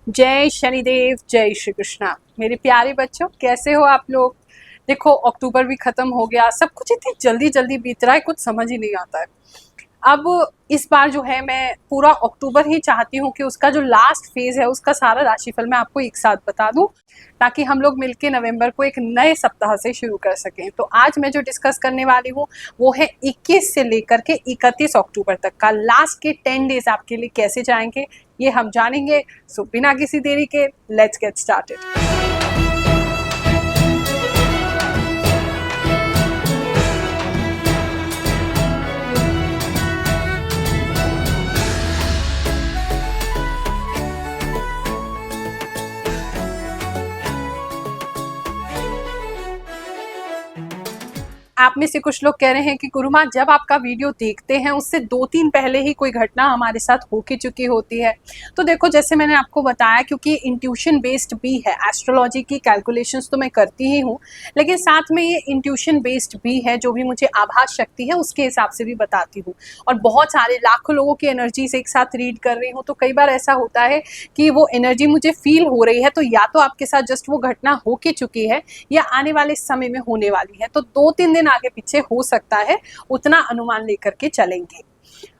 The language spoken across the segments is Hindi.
जय शनिदेव, जय श्री कृष्णा। मेरे प्यारे बच्चों, कैसे हो आप लोग। देखो, अक्टूबर भी खत्म हो गया, सब कुछ इतनी जल्दी जल्दी बीत रहा है, कुछ समझ ही नहीं आता है। अब इस बार जो है मैं पूरा अक्टूबर ही चाहती हूँ कि उसका जो लास्ट फेज है उसका सारा राशिफल मैं आपको एक साथ बता दूं, ताकि हम लोग मिलके नवंबर को एक नए सप्ताह से शुरू कर सकें। तो आज मैं जो डिस्कस करने वाली हूँ वो है 21 से लेकर के 31 अक्टूबर तक का लास्ट के 10 डेज आपके लिए कैसे जाएंगे, ये हम जानेंगे। सो बिना किसी देरी के लेट्स गेट स्टार्टेड। आप में से कुछ लोग कह रहे हैं कि गुरु माँ, जब आपका वीडियो देखते हैं उससे 2-3 पहले ही कोई घटना हमारे साथ हो के चुकी होती है। तो देखो, जैसे मैंने आपको बताया, क्योंकि इंट्यूशन बेस्ड भी है, एस्ट्रोलॉजी की कैलकुलेशंस तो मैं करती ही हूँ, लेकिन साथ में ये इंट्यूशन बेस्ड भी है, जो भी मुझे आभास शक्ति है उसके हिसाब से भी बताती हूँ। और बहुत सारे लाखों लोगों की एनर्जीज एक साथ रीड कर रही हूँ, तो कई बार ऐसा होता है कि वो एनर्जी मुझे फील हो रही है, तो या तो आपके साथ जस्ट वो घटना हो के चुकी है या आने वाले समय में होने वाली है। तो 2-3 दिन आगे पीछे हो सकता है, उतना अनुमान लेकर के चलेंगे।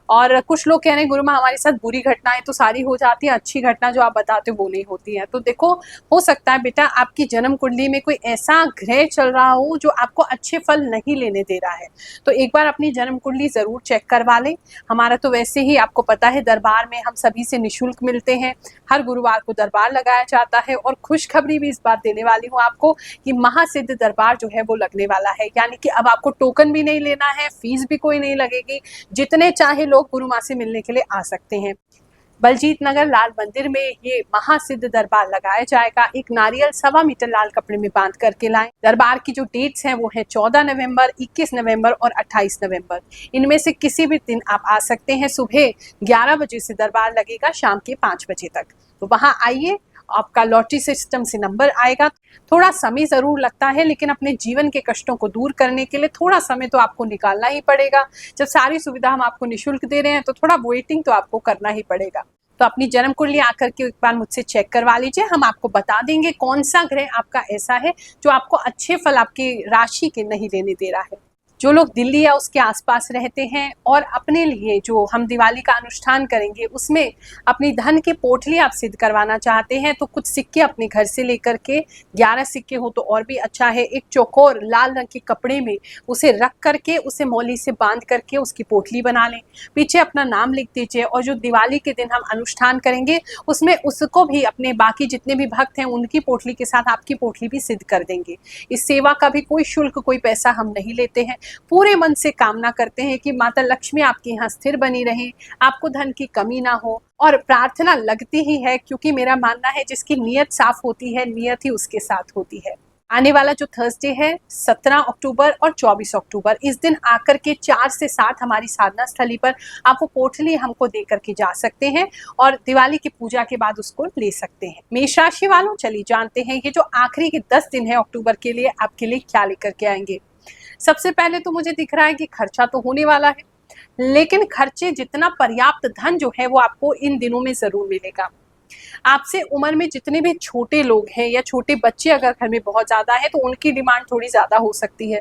और कुछ लोग कह रहे हैं गुरु माँ, हमारे साथ बुरी घटनाएं तो सारी हो जाती है, अच्छी घटना जो आप बताते हो वो नहीं होती है। तो देखो, हो सकता है बेटा आपकी जन्म कुंडली में कोई ऐसा ग्रह चल रहा हो जो आपको अच्छे फल नहीं लेने दे रहा है। तो एक बार अपनी जन्म कुंडली जरूर चेक करवा लें। हमारा तो वैसे ही आपको पता है, दरबार में हम सभी से निःशुल्क मिलते हैं। हर गुरुवार को दरबार लगाया जाता है, और खुशखबरी भी इस बार देने वाली हूँ आपको कि महासिद्ध दरबार जो है वो लगने वाला है। यानी कि अब आपको टोकन भी नहीं लेना है, फीस भी कोई नहीं लगेगी, जितने चाहे लोग गुरु माँ से मिलने के लिए आ सकते हैं। बलजीत नगर लाल मंदिर में ये महासिद्ध दरबार लगाया जाएगा। एक नारियल 1.25 मीटर लाल कपड़े में बांध करके लाएं। दरबार की जो डेट्स हैं वो है 14 नवंबर, 21 नवंबर और 28 नवंबर। इनमें से किसी भी दिन आप आ सकते हैं। सुबह 11 बजे से दरबार लगेगा, शाम के 5 बजे तक। तो वहां आइए, आपका लॉटरी सिस्टम से नंबर आएगा। थोड़ा समय जरूर लगता है, लेकिन अपने जीवन के कष्टों को दूर करने के लिए थोड़ा समय तो आपको निकालना ही पड़ेगा। जब सारी सुविधा हम आपको निःशुल्क दे रहे हैं तो थोड़ा वेटिंग तो आपको करना ही पड़ेगा। तो अपनी जन्म कुंडली आकर के एक बार मुझसे चेक करवा लीजिए। हम आपको बता देंगे कौन सा ग्रह आपका ऐसा है जो आपको अच्छे फल आपकी राशि के नहीं देने दे रहा है। जो लोग दिल्ली या उसके आसपास रहते हैं और अपने लिए जो हम दिवाली का अनुष्ठान करेंगे उसमें अपनी धन की पोटली आप सिद्ध करवाना चाहते हैं, तो कुछ सिक्के अपने घर से लेकर के, 11 सिक्के हो तो और भी अच्छा है, एक चौकोर लाल रंग के कपड़े में उसे रख करके उसे मौली से बांध करके उसकी पोटली बना लें। पीछे अपना नाम लिख दीजिए, और जो दिवाली के दिन हम अनुष्ठान करेंगे उसमें उसको भी अपने बाकी जितने भी भक्त हैं उनकी पोटली के साथ आपकी पोटली भी सिद्ध कर देंगे। इस सेवा का भी कोई शुल्क, कोई पैसा हम नहीं लेते हैं। पूरे मन से कामना करते हैं कि माता लक्ष्मी आपके यहाँ स्थिर बनी रहे, आपको धन की कमी ना हो। और प्रार्थना लगती ही है, क्योंकि मेरा मानना है जिसकी नीयत साफ होती है, नियत ही उसके साथ होती है। आने वाला जो थर्सडे है 17 अक्टूबर और 24 अक्टूबर, इस दिन आकर के 4 से 7 हमारी साधना स्थली पर आप वो पोटली हमको दे करके जा सकते हैं, और दिवाली की पूजा के बाद उसको ले सकते हैं। मेष राशि वालों, चलिए जानते हैं ये जो आखिरी के 10 दिन है अक्टूबर के लिए आपके लिए क्या लेकर के आएंगे। सबसे पहले तो मुझे दिख रहा है कि खर्चा तो होने वाला है, लेकिन खर्चे जितना पर्याप्त धन जो है वो आपको इन दिनों में जरूर मिलेगा। आपसे उम्र में जितने भी छोटे लोग हैं या छोटे बच्चे अगर घर में बहुत ज्यादा है तो उनकी डिमांड थोड़ी ज्यादा हो सकती है,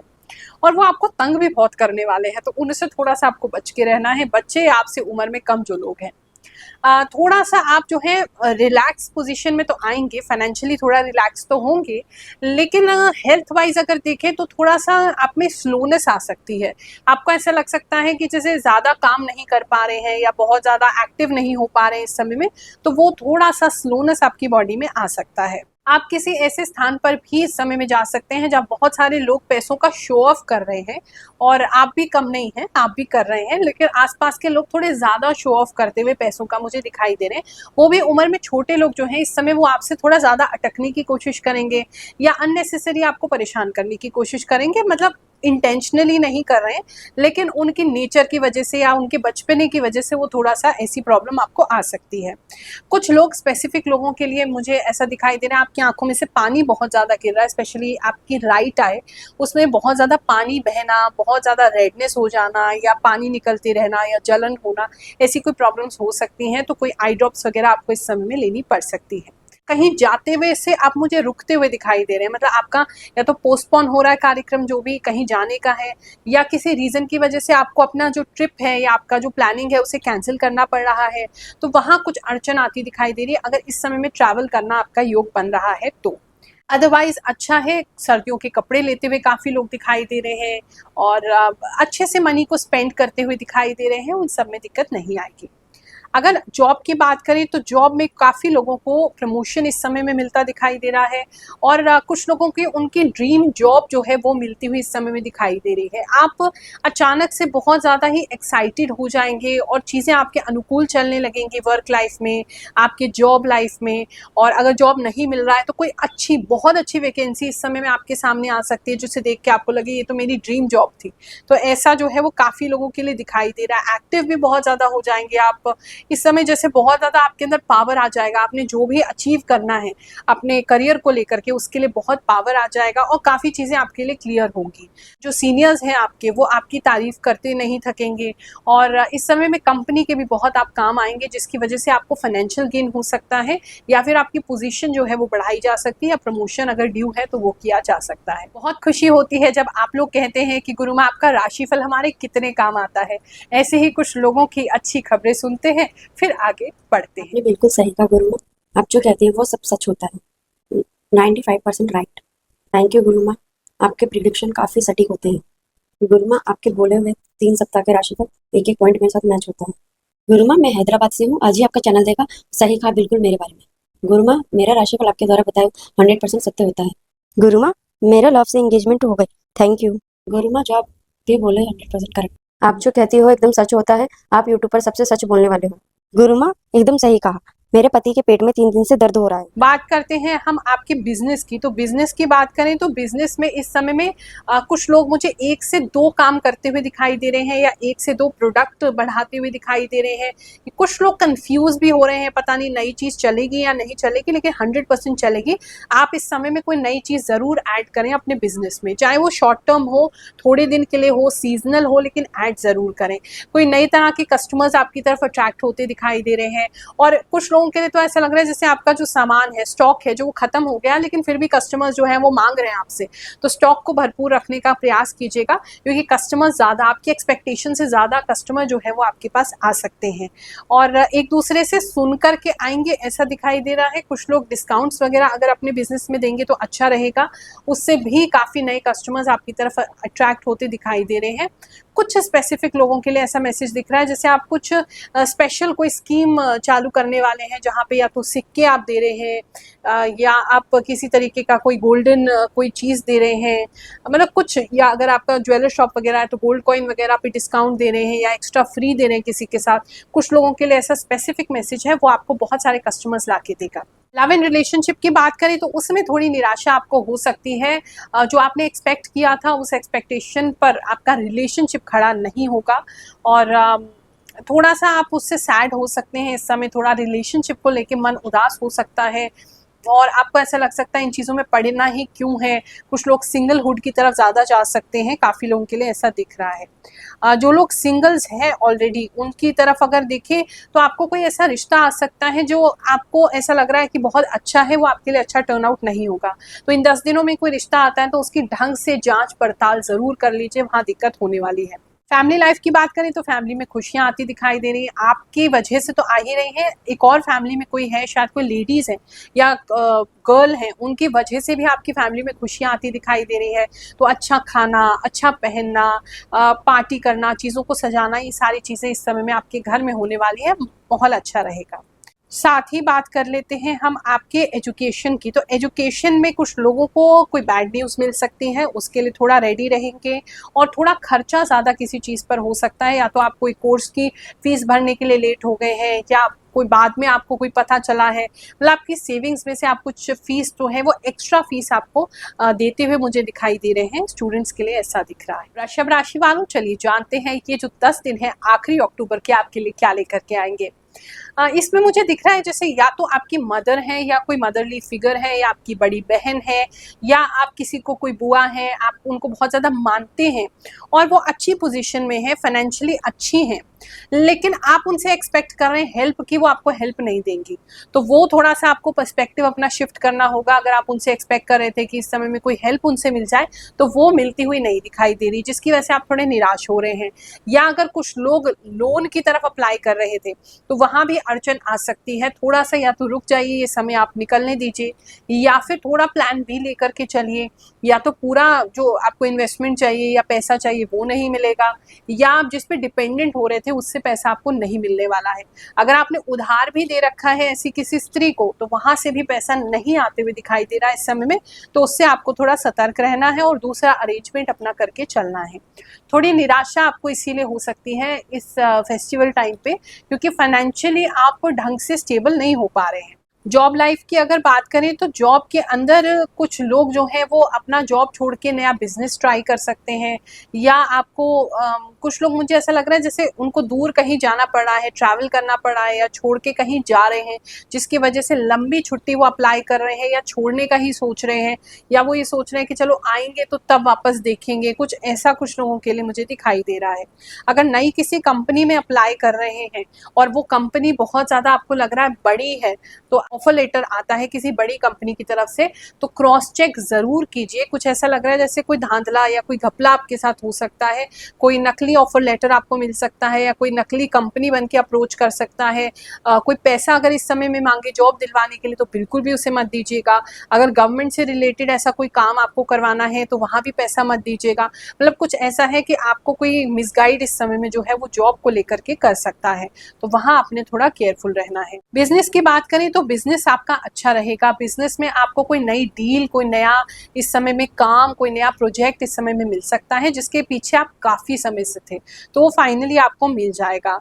और वो आपको तंग भी बहुत करने वाले हैं, तो उनसे थोड़ा सा आपको बच के रहना है। बच्चे, आपसे उम्र में कम जो लोग हैं, थोड़ा सा आप जो है रिलैक्स पोजीशन में तो आएंगे, फाइनेंशियली थोड़ा रिलैक्स तो होंगे, लेकिन हेल्थ वाइज अगर देखें तो थोड़ा सा आप में स्लोनेस आ सकती है। आपको ऐसा लग सकता है कि जैसे ज़्यादा काम नहीं कर पा रहे हैं या बहुत ज़्यादा एक्टिव नहीं हो पा रहे हैं इस समय में, तो वो थोड़ा सा स्लोनेस आपकी बॉडी में आ सकता है। आप किसी ऐसे स्थान पर भी इस समय में जा सकते हैं जहाँ बहुत सारे लोग पैसों का शो ऑफ कर रहे हैं, और आप भी कम नहीं हैं, आप भी कर रहे हैं, लेकिन आसपास के लोग थोड़े ज्यादा शो ऑफ करते हुए पैसों का मुझे दिखाई दे रहे हैं। वो भी उम्र में छोटे लोग जो हैं इस समय वो आपसे थोड़ा ज्यादा अटकने की कोशिश करेंगे या अननेसेसरी आपको परेशान करने की कोशिश करेंगे। मतलब इंटेंशनली नहीं कर रहे हैं, लेकिन उनकी नेचर की वजह से या उनके बचपने की वजह से वो थोड़ा सा ऐसी प्रॉब्लम आपको आ सकती है। कुछ लोग, स्पेसिफिक लोगों के लिए मुझे ऐसा दिखाई दे रहा है, आपकी आंखों में से पानी बहुत ज़्यादा गिर रहा है, स्पेशली आपकी राइट आई, उसमें बहुत ज़्यादा पानी बहना, बहुत ज़्यादा रेडनेस हो जाना या पानी निकलते रहना या जलन होना, ऐसी कोई प्रॉब्लम्स हो सकती हैं। तो कोई आई ड्रॉप्स वगैरह आपको इस समय में लेनी पड़ सकती है। कहीं जाते हुए से आप मुझे रुकते हुए दिखाई दे रहे हैं, मतलब आपका या तो पोस्टपोन हो रहा है कार्यक्रम जो भी कहीं जाने का है, या किसी रीज़न की वजह से आपको अपना जो ट्रिप है या आपका जो प्लानिंग है उसे कैंसिल करना पड़ रहा है, तो वहाँ कुछ अड़चन आती दिखाई दे रही है अगर इस समय में ट्रैवल करना आपका योग बन रहा है तो। अदरवाइज अच्छा है, सर्दियों के कपड़े लेते हुए काफ़ी लोग दिखाई दे रहे हैं और अच्छे से मनी को स्पेंड करते हुए दिखाई दे रहे हैं, उन सब में दिक्कत नहीं आएगी। अगर जॉब की बात करें तो जॉब में काफ़ी लोगों को प्रमोशन इस समय में मिलता दिखाई दे रहा है और कुछ लोगों की उनकी ड्रीम जॉब जो है वो मिलती हुई इस समय में दिखाई दे रही है। आप अचानक से बहुत ज़्यादा ही एक्साइटेड हो जाएंगे और चीज़ें आपके अनुकूल चलने लगेंगी वर्क लाइफ में, आपके जॉब लाइफ में। और अगर जॉब नहीं मिल रहा है तो कोई अच्छी, बहुत अच्छी वैकेंसी इस समय में आपके सामने आ सकती है जिसे देख के आपको लगे ये तो मेरी ड्रीम जॉब थी। तो ऐसा जो है वो काफ़ी लोगों के लिए दिखाई दे रहा है। एक्टिव भी बहुत ज़्यादा हो जाएंगे आप इस समय, जैसे बहुत ज़्यादा आपके अंदर पावर आ जाएगा। आपने जो भी अचीव करना है अपने करियर को लेकर के, उसके लिए बहुत पावर आ जाएगा और काफ़ी चीज़ें आपके लिए क्लियर होंगी। जो सीनियर्स हैं आपके, वो आपकी तारीफ करते नहीं थकेंगे और इस समय में कंपनी के भी बहुत आप काम आएंगे, जिसकी वजह से आपको फाइनेंशियल गेन हो सकता है या फिर आपकी पोजीशन जो है वो बढ़ाई जा सकती है या प्रमोशन अगर ड्यू है तो वो किया जा सकता है। बहुत खुशी होती है जब आप लोग कहते हैं कि गुरु माँ आपका राशिफल हमारे कितने काम आता है। ऐसे ही कुछ लोगों की अच्छी खबरें सुनते हैं, फिर आगे बढ़ते हैं। आपने बिल्कुल सही कहा गुरु माँ, आप जो कहती हैं वो सब सच होता है। 95% राइट। थैंक यू गुरु माँ, आपके प्रिडिक्शन काफ़ी सटीक होते हैं। गुरु माँ, आपके बोले हुए 3 सप्ताह के राशिफल एक एक पॉइंट मेरे साथ मैच होता है। गुरु माँ, मैं हैदराबाद से हूँ, आज ही आपका चैनल देखा, सही कहा बिल्कुल मेरे बारे में। गुरु माँ, मेरा राशिफल आपके द्वारा बताया 100% सत्य होता है। गुरु माँ, मेरा लव से एंगेजमेंट हो गई, थैंक यू। गुरु माँ, जो आप भी बोले 100% करेक्ट। आप जो कहती हो एकदम सच होता है, आप यूट्यूब पर सबसे सच बोलने वाले हो। गुरु माँ, एकदम सही कहा, मेरे पति के पेट में 3 दिन से दर्द हो रहा है। बात करते हैं हम आपके बिजनेस की। तो बिजनेस की बात करें तो बिजनेस में इस समय में कुछ लोग मुझे 1 से 2 काम करते हुए दिखाई दे रहे हैं या 1 से 2 प्रोडक्ट बढ़ाते हुए दिखाई दे रहे हैं। कुछ लोग कंफ्यूज भी हो रहे हैं, पता नहीं नई चीज़ चलेगी या नहीं चलेगी, लेकिन 100% चलेगी। आप इस समय में कोई नई चीज़ ज़रूर ऐड करें अपने बिजनेस में, चाहे वो शॉर्ट टर्म हो, थोड़े दिन के लिए हो, सीजनल हो, लेकिन ऐड ज़रूर करें। कोई नई तरह के कस्टमर्स आपकी तरफ अट्रैक्ट होते दिखाई दे रहे हैं और कुछ लोगों के लिए तो ऐसा लग रहा है जैसे आपका जो सामान है, स्टॉक है, जो वो खत्म हो गया, लेकिन फिर भी कस्टमर्स जो है वो मांग रहे हैं आपसे। तो स्टॉक को भरपूर रखने का प्रयास कीजिएगा, क्योंकि कस्टमर्स ज़्यादा, आपकी एक्सपेक्टेशन से ज़्यादा कस्टमर जो है वो आपके पास आ सकते हैं और एक दूसरे से सुन कर के आएंगे, ऐसा दिखाई दे रहा है। कुछ लोग डिस्काउंट्स वगैरह अगर अपने बिजनेस में देंगे तो अच्छा रहेगा, उससे भी काफ़ी नए कस्टमर्स आपकी तरफ अट्रैक्ट होते दिखाई दे रहे हैं। कुछ स्पेसिफिक लोगों के लिए ऐसा मैसेज दिख रहा है जैसे आप कुछ स्पेशल कोई स्कीम चालू करने वाले हैं, जहाँ पे या तो सिक्के आप दे रहे हैं या आप किसी तरीके का कोई गोल्डन कोई चीज़ दे रहे हैं, मतलब कुछ, या अगर आपका ज्वेलर शॉप वगैरह है तो गोल्ड कॉइन वगैरह पे डिस्काउंट दे रहे हैं या एक्स्ट्रा फ्री दे रहे हैं किसी के साथ। कुछ लोगों के लिए ऐसा स्पेसिफिक मैसेज है, वो आपको बहुत सारे कस्टमर्स ला के देगा। लव एंड रिलेशनशिप की बात करें तो उसमें थोड़ी निराशा आपको हो सकती है। जो आपने एक्सपेक्ट किया था उस एक्सपेक्टेशन पर आपका रिलेशनशिप खड़ा नहीं होगा और थोड़ा सा आप उससे सैड हो सकते हैं। इस समय थोड़ा रिलेशनशिप को लेके मन उदास हो सकता है और आपको ऐसा लग सकता है इन चीज़ों में पड़ना ही क्यों है। कुछ लोग सिंगलहुड की तरफ ज़्यादा जा सकते हैं, काफ़ी लोगों के लिए ऐसा दिख रहा है। जो लोग सिंगल्स हैं ऑलरेडी, उनकी तरफ अगर देखें तो आपको कोई ऐसा रिश्ता आ सकता है जो आपको ऐसा लग रहा है कि बहुत अच्छा है, वो आपके लिए अच्छा टर्न आउट नहीं होगा। तो इन 10 दिनों में कोई रिश्ता आता है तो उसकी ढंग से जांच पड़ताल ज़रूर कर लीजिए, वहाँ दिक्कत होने वाली है। फैमिली लाइफ की बात करें तो फैमिली में खुशियां आती दिखाई दे रही हैं, आपकी वजह से तो आ ही रही हैं। एक और फैमिली में कोई है, शायद कोई लेडीज़ हैं या गर्ल हैं, उनकी वजह से भी आपकी फैमिली में खुशियां आती दिखाई दे रही है। तो अच्छा खाना, अच्छा पहनना, पार्टी करना, चीज़ों को सजाना, ये सारी चीज़ें इस समय में आपके घर में होने वाली है, माहौल अच्छा रहेगा। साथ ही बात कर लेते हैं हम आपके एजुकेशन की। तो एजुकेशन में कुछ लोगों को कोई बैड न्यूज़ मिल सकती है, उसके लिए थोड़ा रेडी रहेंगे। और थोड़ा खर्चा ज़्यादा किसी चीज़ पर हो सकता है, या तो आप कोई कोर्स की फीस भरने के लिए लेट हो गए हैं, या कोई बाद में आपको कोई पता चला है, मतलब आपकी सेविंग्स में से आप कुछ फीस जो है वो एक्स्ट्रा फीस आपको देते हुए मुझे दिखाई दे रहे हैं। स्टूडेंट्स के लिए ऐसा दिख रहा है। वृषभ राशि वालों, चलिए जानते हैं ये जो 10 दिन है आखिरी अक्टूबर के आपके लिए क्या लेकर के आएंगे। इसमें मुझे दिख रहा है जैसे या तो आपकी मदर है, या कोई मदरली फिगर है, या आपकी बड़ी बहन है, या आप किसी को कोई बुआ है, आप उनको बहुत ज़्यादा मानते हैं और वो अच्छी पोजीशन में है, फाइनेंशियली अच्छी हैं, लेकिन आप उनसे एक्सपेक्ट कर रहे हैं हेल्प की, वो आपको हेल्प नहीं देंगी। तो वो थोड़ा सा आपको पर्सपेक्टिव अपना शिफ्ट करना होगा। अगर आप उनसे एक्सपेक्ट कर रहे थे कि इस समय में कोई हेल्प उनसे मिल जाए, तो वो मिलती हुई नहीं दिखाई दे रही, जिसकी वजह से आप थोड़े निराश हो रहे हैं। या अगर कुछ लोग लोन की तरफ अप्लाई कर रहे थे, तो वहाँ भी अड़चन आ सकती है। थोड़ा सा या तो रुक जाइए, ये समय आप निकलने दीजिए, या फिर थोड़ा प्लान भी लेकर के चलिए। या तो पूरा जो आपको इन्वेस्टमेंट चाहिए या पैसा चाहिए वो नहीं मिलेगा, या आप जिस पे डिपेंडेंट हो रहे थे उससे पैसा आपको नहीं मिलने वाला है। अगर आपने उधार भी दे रखा है ऐसी किसी स्त्री को, तो वहां से भी पैसा नहीं आते हुए दिखाई दे रहा है इस समय में। तो उससे आपको थोड़ा सतर्क रहना है और दूसरा अरेंजमेंट अपना करके चलना है। थोड़ी निराशा आपको इसीलिए हो सकती है इस फेस्टिवल टाइम पे, क्योंकि फाइनेंशियली आप ढंग से स्टेबल नहीं हो पा रहे हैं। जॉब लाइफ की अगर बात करें, तो जॉब के अंदर कुछ लोग जो हैं वो अपना जॉब छोड़ के नया बिजनेस ट्राई कर सकते हैं, या आपको कुछ लोग, मुझे ऐसा लग रहा है जैसे उनको दूर कहीं जाना पड़ा है, ट्रैवल करना पड़ा है, या छोड़ के कहीं जा रहे हैं, जिसकी वजह से लंबी छुट्टी वो अप्लाई कर रहे हैं, या छोड़ने का ही सोच रहे हैं, या वो ये सोच रहे हैं कि चलो आएंगे तो तब वापस देखेंगे। कुछ ऐसा कुछ लोगों के लिए मुझे दिखाई दे रहा है। अगर नई किसी कंपनी में अप्लाई कर रहे हैं और वो कंपनी बहुत ज़्यादा आपको लग रहा है बड़ी है, तो ऑफर लेटर आता है किसी बड़ी कंपनी की तरफ से, तो क्रॉस चेक जरूर कीजिए। कुछ ऐसा लग रहा है जैसे कोई धांधला या कोई घपला आपके साथ हो सकता है। कोई नकली ऑफर लेटर आपको मिल सकता है, या कोई नकली कंपनी बन के अप्रोच कर सकता है। कोई पैसा अगर इस समय में मांगे जॉब दिलवाने के लिए, तो बिल्कुल भी उसे मत दीजिएगा। अगर गवर्नमेंट से रिलेटेड ऐसा कोई काम आपको करवाना है, तो वहां भी पैसा मत दीजिएगा। मतलब कुछ ऐसा है कि आपको कोई मिसगाइड इस समय में जो है वो जॉब को लेकर के कर सकता है, तो वहां आपने थोड़ा केयरफुल रहना है। बिजनेस की बात करें तो बिजनेस आपका अच्छा रहेगा। बिजनेस में आपको कोई नई डील, कोई नया इस समय में काम, कोई नया प्रोजेक्ट इस समय में मिल सकता है, जिसके पीछे आप काफी समय से थे, तो वो फाइनली आपको मिल जाएगा।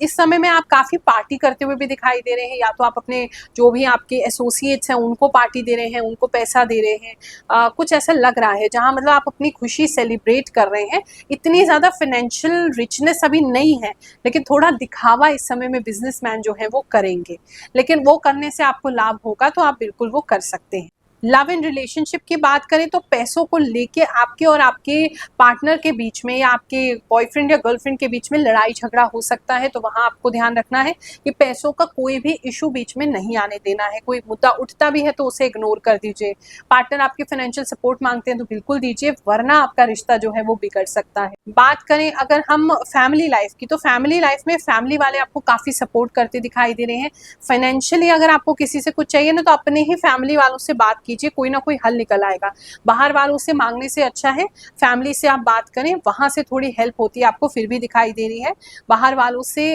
इस समय में आप काफी पार्टी करते हुए भी दिखाई दे रहे हैं, या तो आप अपने जो भी आपके एसोसिएट्स हैं उनको पार्टी दे रहे हैं, उनको पैसा दे रहे हैं। कुछ ऐसा लग रहा है जहां मतलब आप अपनी खुशी सेलिब्रेट कर रहे हैं। इतनी ज्यादा फाइनेंशियल रिचनेस अभी नहीं है, लेकिन थोड़ा दिखावा इस समय में बिजनेसमैन जो है वो करेंगे, लेकिन वो करने से आपको लाभ होगा, तो आप बिल्कुल वो कर सकते हैं। लव एंड रिलेशनशिप की बात करें तो पैसों को लेके आपके और आपके पार्टनर के बीच में, या आपके बॉयफ्रेंड या गर्लफ्रेंड के बीच में लड़ाई झगड़ा हो सकता है, तो वहां आपको ध्यान रखना है कि पैसों का कोई भी इशू बीच में नहीं आने देना है। कोई मुद्दा उठता भी है तो उसे इग्नोर कर दीजिए। पार्टनर आपके फाइनेंशियल सपोर्ट मांगते हैं तो बिल्कुल दीजिए, वरना आपका रिश्ता जो है वो बिगड़ सकता है। बात करें अगर हम फैमिली लाइफ की, तो फैमिली लाइफ में फैमिली वाले आपको काफी सपोर्ट करते दिखाई दे रहे हैं। फाइनेंशियली अगर आपको किसी से कुछ चाहिए ना, तो अपने ही फैमिली वालों से बात कीजिए, कोई ना कोई हल निकल आएगा। बाहर वालों से मांगने से अच्छा है फैमिली से आप बात करें, वहां से थोड़ी हेल्प होती है, आपको फिर भी दिखाई दे रही है। बाहर वालों से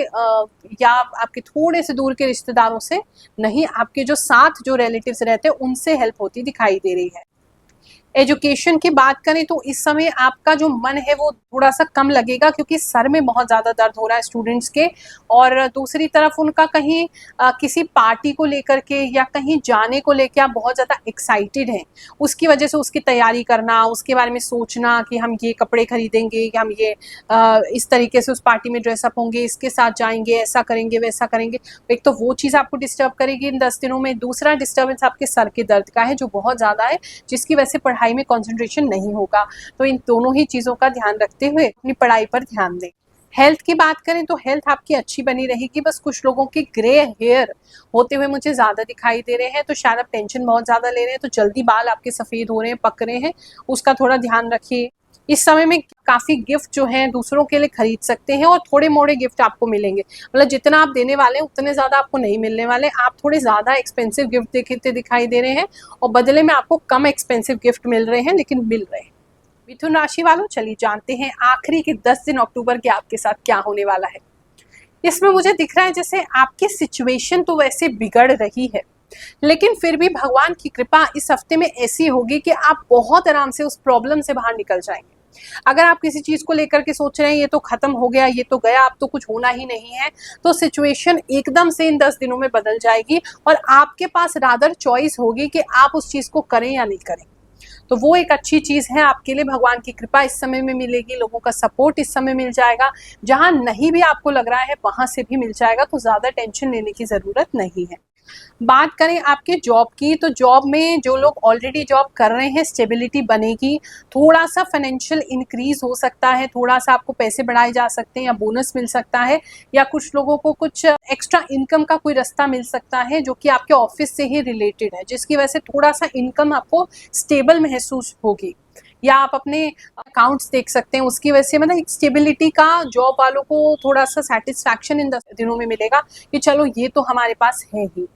या आपके थोड़े से दूर के रिश्तेदारों से नहीं, आपके जो साथ जो रिलेटिव्स रहते हैं उनसे हेल्प होती दिखाई दे रही है। एजुकेशन की बात करें तो इस समय आपका जो मन है वो थोड़ा सा कम लगेगा, क्योंकि सर में बहुत ज़्यादा दर्द हो रहा है स्टूडेंट्स के, और दूसरी तरफ उनका कहीं किसी पार्टी को लेकर के या कहीं जाने को लेकर आप बहुत ज़्यादा एक्साइटेड हैं, उसकी वजह से उसकी तैयारी करना, उसके बारे में सोचना कि हम ये कपड़े खरीदेंगे, कि हम ये इस तरीके से उस पार्टी में ड्रेसअप होंगे, इसके साथ जाएंगे, ऐसा करेंगे वैसा करेंगे। एक तो वो चीज़ आपको डिस्टर्ब करेगी इन 10 दिनों में, दूसरा डिस्टर्बेंस आपके सर के दर्द का है जो बहुत ज़्यादा है, जिसकी वजह से पढ़ाई में कंसंट्रेशन नहीं होगा। तो इन दोनों ही चीज़ों का ध्यान रखते हुए अपनी पढ़ाई पर ध्यान दें। हेल्थ की बात करें तो हेल्थ आपकी अच्छी बनी रहेगी, बस कुछ लोगों की ग्रे हेयर होते हुए मुझे ज़्यादा दिखाई दे रहे हैं, तो शायद आप टेंशन बहुत ज़्यादा ले रहे हैं, तो जल्दी बाल आपके सफ़ेद हो रहे हैं, पक रहे हैं, उसका थोड़ा ध्यान रखिए। इस समय में काफ़ी गिफ्ट जो हैं दूसरों के लिए खरीद सकते हैं, और थोड़े मोड़े गिफ्ट आपको मिलेंगे, मतलब जितना आप देने वाले हैं उतने ज़्यादा आपको नहीं मिलने वाले। आप थोड़े ज़्यादा एक्सपेंसिव गिफ्ट देखते दिखाई दे रहे हैं, और बदले में आपको कम एक्सपेंसिव गिफ्ट मिल रहे हैं, लेकिन मिल रहे हैं। मिथुन राशि वालों, चलिए जानते हैं आखिरी के 10 दिन अक्टूबर के आपके साथ क्या होने वाला है। इसमें मुझे दिख रहा है जैसे आपकी सिचुएशन तो वैसे बिगड़ रही है, लेकिन फिर भी भगवान की कृपा इस हफ्ते में ऐसी होगी कि आप बहुत आराम से उस प्रॉब्लम से बाहर निकल जाएंगे। अगर आप किसी चीज को लेकर के सोच रहे हैं ये तो खत्म हो गया, ये तो गया, अब तो कुछ होना ही नहीं है, तो सिचुएशन एकदम से इन 10 दिनों में बदल जाएगी और आपके पास रादर चॉइस होगी कि आप उस चीज को करें या नहीं करें। तो वो एक अच्छी चीज है आपके लिए। भगवान की कृपा इस समय में मिलेगी, लोगों का सपोर्ट इस समय मिल जाएगा, जहां नहीं भी आपको लग रहा है वहां से भी मिल जाएगा, तो ज्यादा टेंशन लेने की जरूरत नहीं है। बात करें आपके जॉब की, तो जॉब में जो लोग ऑलरेडी जॉब कर रहे हैं स्टेबिलिटी बनेगी, थोड़ा सा फाइनेंशियल इंक्रीज हो सकता है, थोड़ा सा आपको पैसे बढ़ाए जा सकते हैं या बोनस मिल सकता है, या कुछ लोगों को कुछ एक्स्ट्रा इनकम का कोई रास्ता मिल सकता है जो कि आपके ऑफिस से ही रिलेटेड है, जिसकी वजह से थोड़ा सा इनकम आपको स्टेबल महसूस होगी। या आप अपने अकाउंट्स देख सकते हैं, उसकी वजह से मतलब एक स्टेबिलिटी का जॉब वालों को थोड़ा सा सेटिस्फैक्शन इन 10 दिनों में मिलेगा कि चलो ये तो हमारे पास है ही।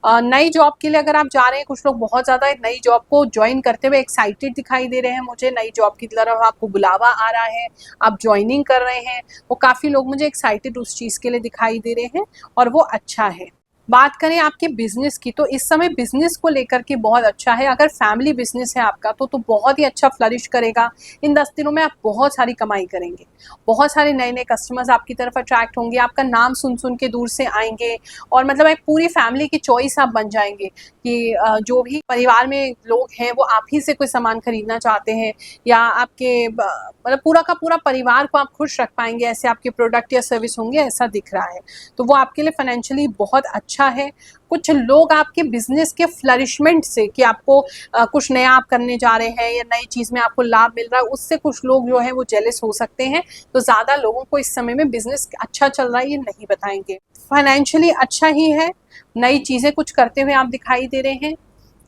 नई जॉब के लिए अगर आप जा रहे हैं, कुछ लोग बहुत ज़्यादा नई जॉब को ज्वाइन करते हुए एक्साइटेड दिखाई दे रहे हैं, मुझे नई जॉब की तरफ आपको बुलावा आ रहा है, आप ज्वाइनिंग कर रहे हैं, वो काफ़ी लोग मुझे एक्साइटेड उस चीज़ के लिए दिखाई दे रहे हैं और वो अच्छा है। बात करें आपके बिजनेस की, तो इस समय बिजनेस को लेकर के बहुत अच्छा है। अगर फैमिली बिजनेस है आपका तो बहुत ही अच्छा फ्लरिश करेगा। इन 10 दिनों में आप बहुत सारी कमाई करेंगे, बहुत सारे नए नए कस्टमर्स आपकी तरफ अट्रैक्ट होंगे, आपका नाम सुन सुन के दूर से आएंगे और मतलब एक पूरी फैमिली की चॉइस आप बन जाएंगे कि जो भी परिवार में लोग हैं वो आप ही से कोई सामान खरीदना चाहते हैं, या आपके मतलब पूरा का पूरा परिवार को आप खुश रख पाएंगे, ऐसे आपके प्रोडक्ट या सर्विस होंगे, ऐसा दिख रहा है। तो वो आपके लिए फाइनेंशियली बहुत अच्छा है। कुछ लोग आपके बिजनेस के फ्लरिशमेंट से, कि आपको कुछ नया आप करने जा रहे हैं या नई चीज में आपको लाभ मिल रहा है, उससे कुछ लोग जो है वो जेलस हो सकते हैं। तो ज्यादा लोगों को इस समय में बिजनेस अच्छा चल रहा है ये नहीं बताएंगे। फाइनेंशियली अच्छा ही है, नई चीजें कुछ करते हुए आप दिखाई दे रहे हैं।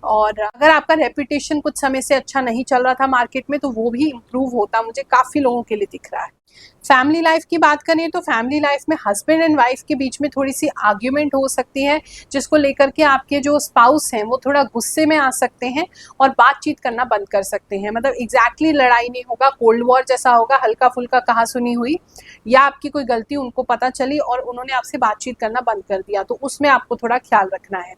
और अगर आपका रेपुटेशन कुछ समय से अच्छा नहीं चल रहा था मार्केट में, तो वो भी इम्प्रूव होता मुझे काफ़ी लोगों के लिए दिख रहा है। फैमिली लाइफ की बात करें तो फैमिली लाइफ में हस्बैंड एंड वाइफ के बीच में थोड़ी सी आर्ग्यूमेंट हो सकती है, जिसको लेकर के आपके जो स्पाउस हैं वो थोड़ा गुस्से में आ सकते हैं और बातचीत करना बंद कर सकते हैं। मतलब एग्जैक्टली लड़ाई नहीं होगा, कोल्ड वॉर जैसा होगा, हल्का फुल्का कहा सुनी हुई, या आपकी कोई गलती उनको पता चली और उन्होंने आपसे बातचीत करना बंद कर दिया, तो उसमें आपको थोड़ा ख्याल रखना है।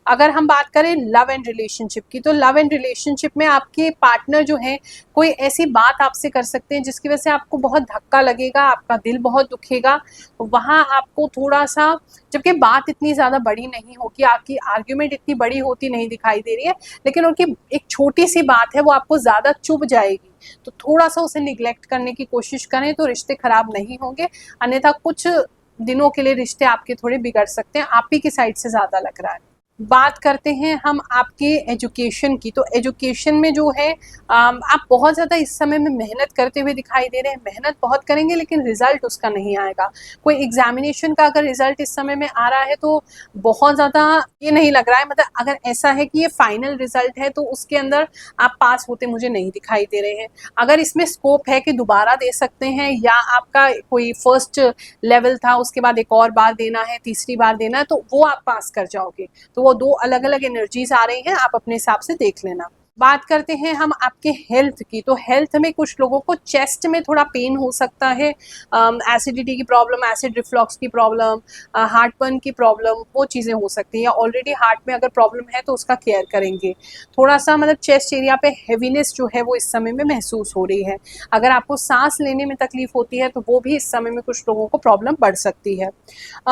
अगर हम बात करें लव एंड रिलेशनशिप की, तो लव एंड रिलेशनशिप में आपके पार्टनर जो है कोई ऐसी बात आपसे कर सकते हैं जिसकी वजह से आपको बहुत धक्का लगेगा, आपका दिल बहुत दुखेगा। वहाँ आपको थोड़ा सा, जबकि बात इतनी ज़्यादा बड़ी नहीं होगी, आपकी आर्ग्यूमेंट इतनी बड़ी होती नहीं दिखाई दे रही है, लेकिन उनकी एक छोटी सी बात है वो आपको ज़्यादा चुभ जाएगी, तो थोड़ा सा उसे निग्लेक्ट करने की कोशिश करें तो रिश्ते खराब नहीं होंगे। अन्यथा कुछ दिनों के लिए रिश्ते आपके थोड़े बिगड़ सकते हैं, आप ही की साइड से ज़्यादा लग रहा है। बात करते हैं हम आपके एजुकेशन की, तो एजुकेशन में जो है आप बहुत ज़्यादा इस समय में मेहनत करते हुए दिखाई दे रहे हैं। मेहनत बहुत करेंगे लेकिन रिजल्ट उसका नहीं आएगा। कोई एग्जामिनेशन का अगर रिजल्ट इस समय में आ रहा है तो बहुत ज़्यादा ये नहीं लग रहा है, मतलब अगर ऐसा है कि ये फाइनल रिजल्ट है तो उसके अंदर आप पास होते मुझे नहीं दिखाई दे रहे हैं। अगर इसमें स्कोप है कि दोबारा दे सकते हैं, या आपका कोई फर्स्ट लेवल था उसके बाद एक और बार देना है, तीसरी बार देना है, तो वो आप पास कर जाओगे। तो वो दो अलग अलग एनर्जीज आ रही हैं, आप अपने हिसाब से देख लेना। बात करते हैं हम आपके हेल्थ की, तो हेल्थ में कुछ लोगों को चेस्ट में थोड़ा पेन हो सकता है, एसिडिटी की प्रॉब्लम, एसिड रिफ्लक्स की प्रॉब्लम, हार्ट बर्न की प्रॉब्लम, वो चीज़ें हो सकती हैं। या ऑलरेडी हार्ट में अगर प्रॉब्लम है तो उसका केयर करेंगे। थोड़ा सा मतलब चेस्ट एरिया पे हैवीनेस जो है वो इस समय में महसूस हो रही है। अगर आपको सांस लेने में तकलीफ होती है तो वो भी इस समय में कुछ लोगों को प्रॉब्लम बढ़ सकती है।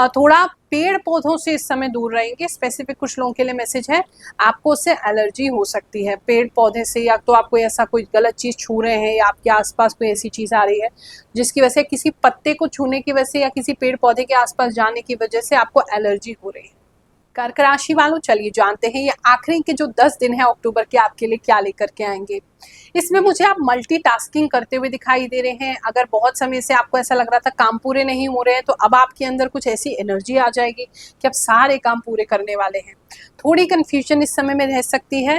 थोड़ा पेड़ पौधों से इस समय दूर रहेंगे। स्पेसिफिक कुछ लोगों के लिए मैसेज है, आपको उससे एलर्जी हो सकती है पेड़ पौधे से, या तो आप कोई ऐसा कोई गलत चीज़ छू रहे हैं, या आपके आसपास कोई ऐसी चीज़ आ रही है जिसकी वजह से, किसी पत्ते को छूने की वजह से या किसी पेड़ पौधे के आसपास जाने की वजह से आपको एलर्जी हो रही है। कर्क राशि वालों, चलिए जानते हैं ये आखिरी के जो 10 दिन है अक्टूबर के आपके लिए क्या लेकर के आएंगे। इसमें मुझे आप मल्टीटास्किंग करते हुए दिखाई दे रहे हैं। अगर बहुत समय से आपको ऐसा लग रहा था काम पूरे नहीं हो रहे हैं, तो अब आपके अंदर कुछ ऐसी एनर्जी आ जाएगी कि आप सारे काम पूरे करने वाले हैं। थोड़ी कन्फ्यूजन इस समय में रह सकती है,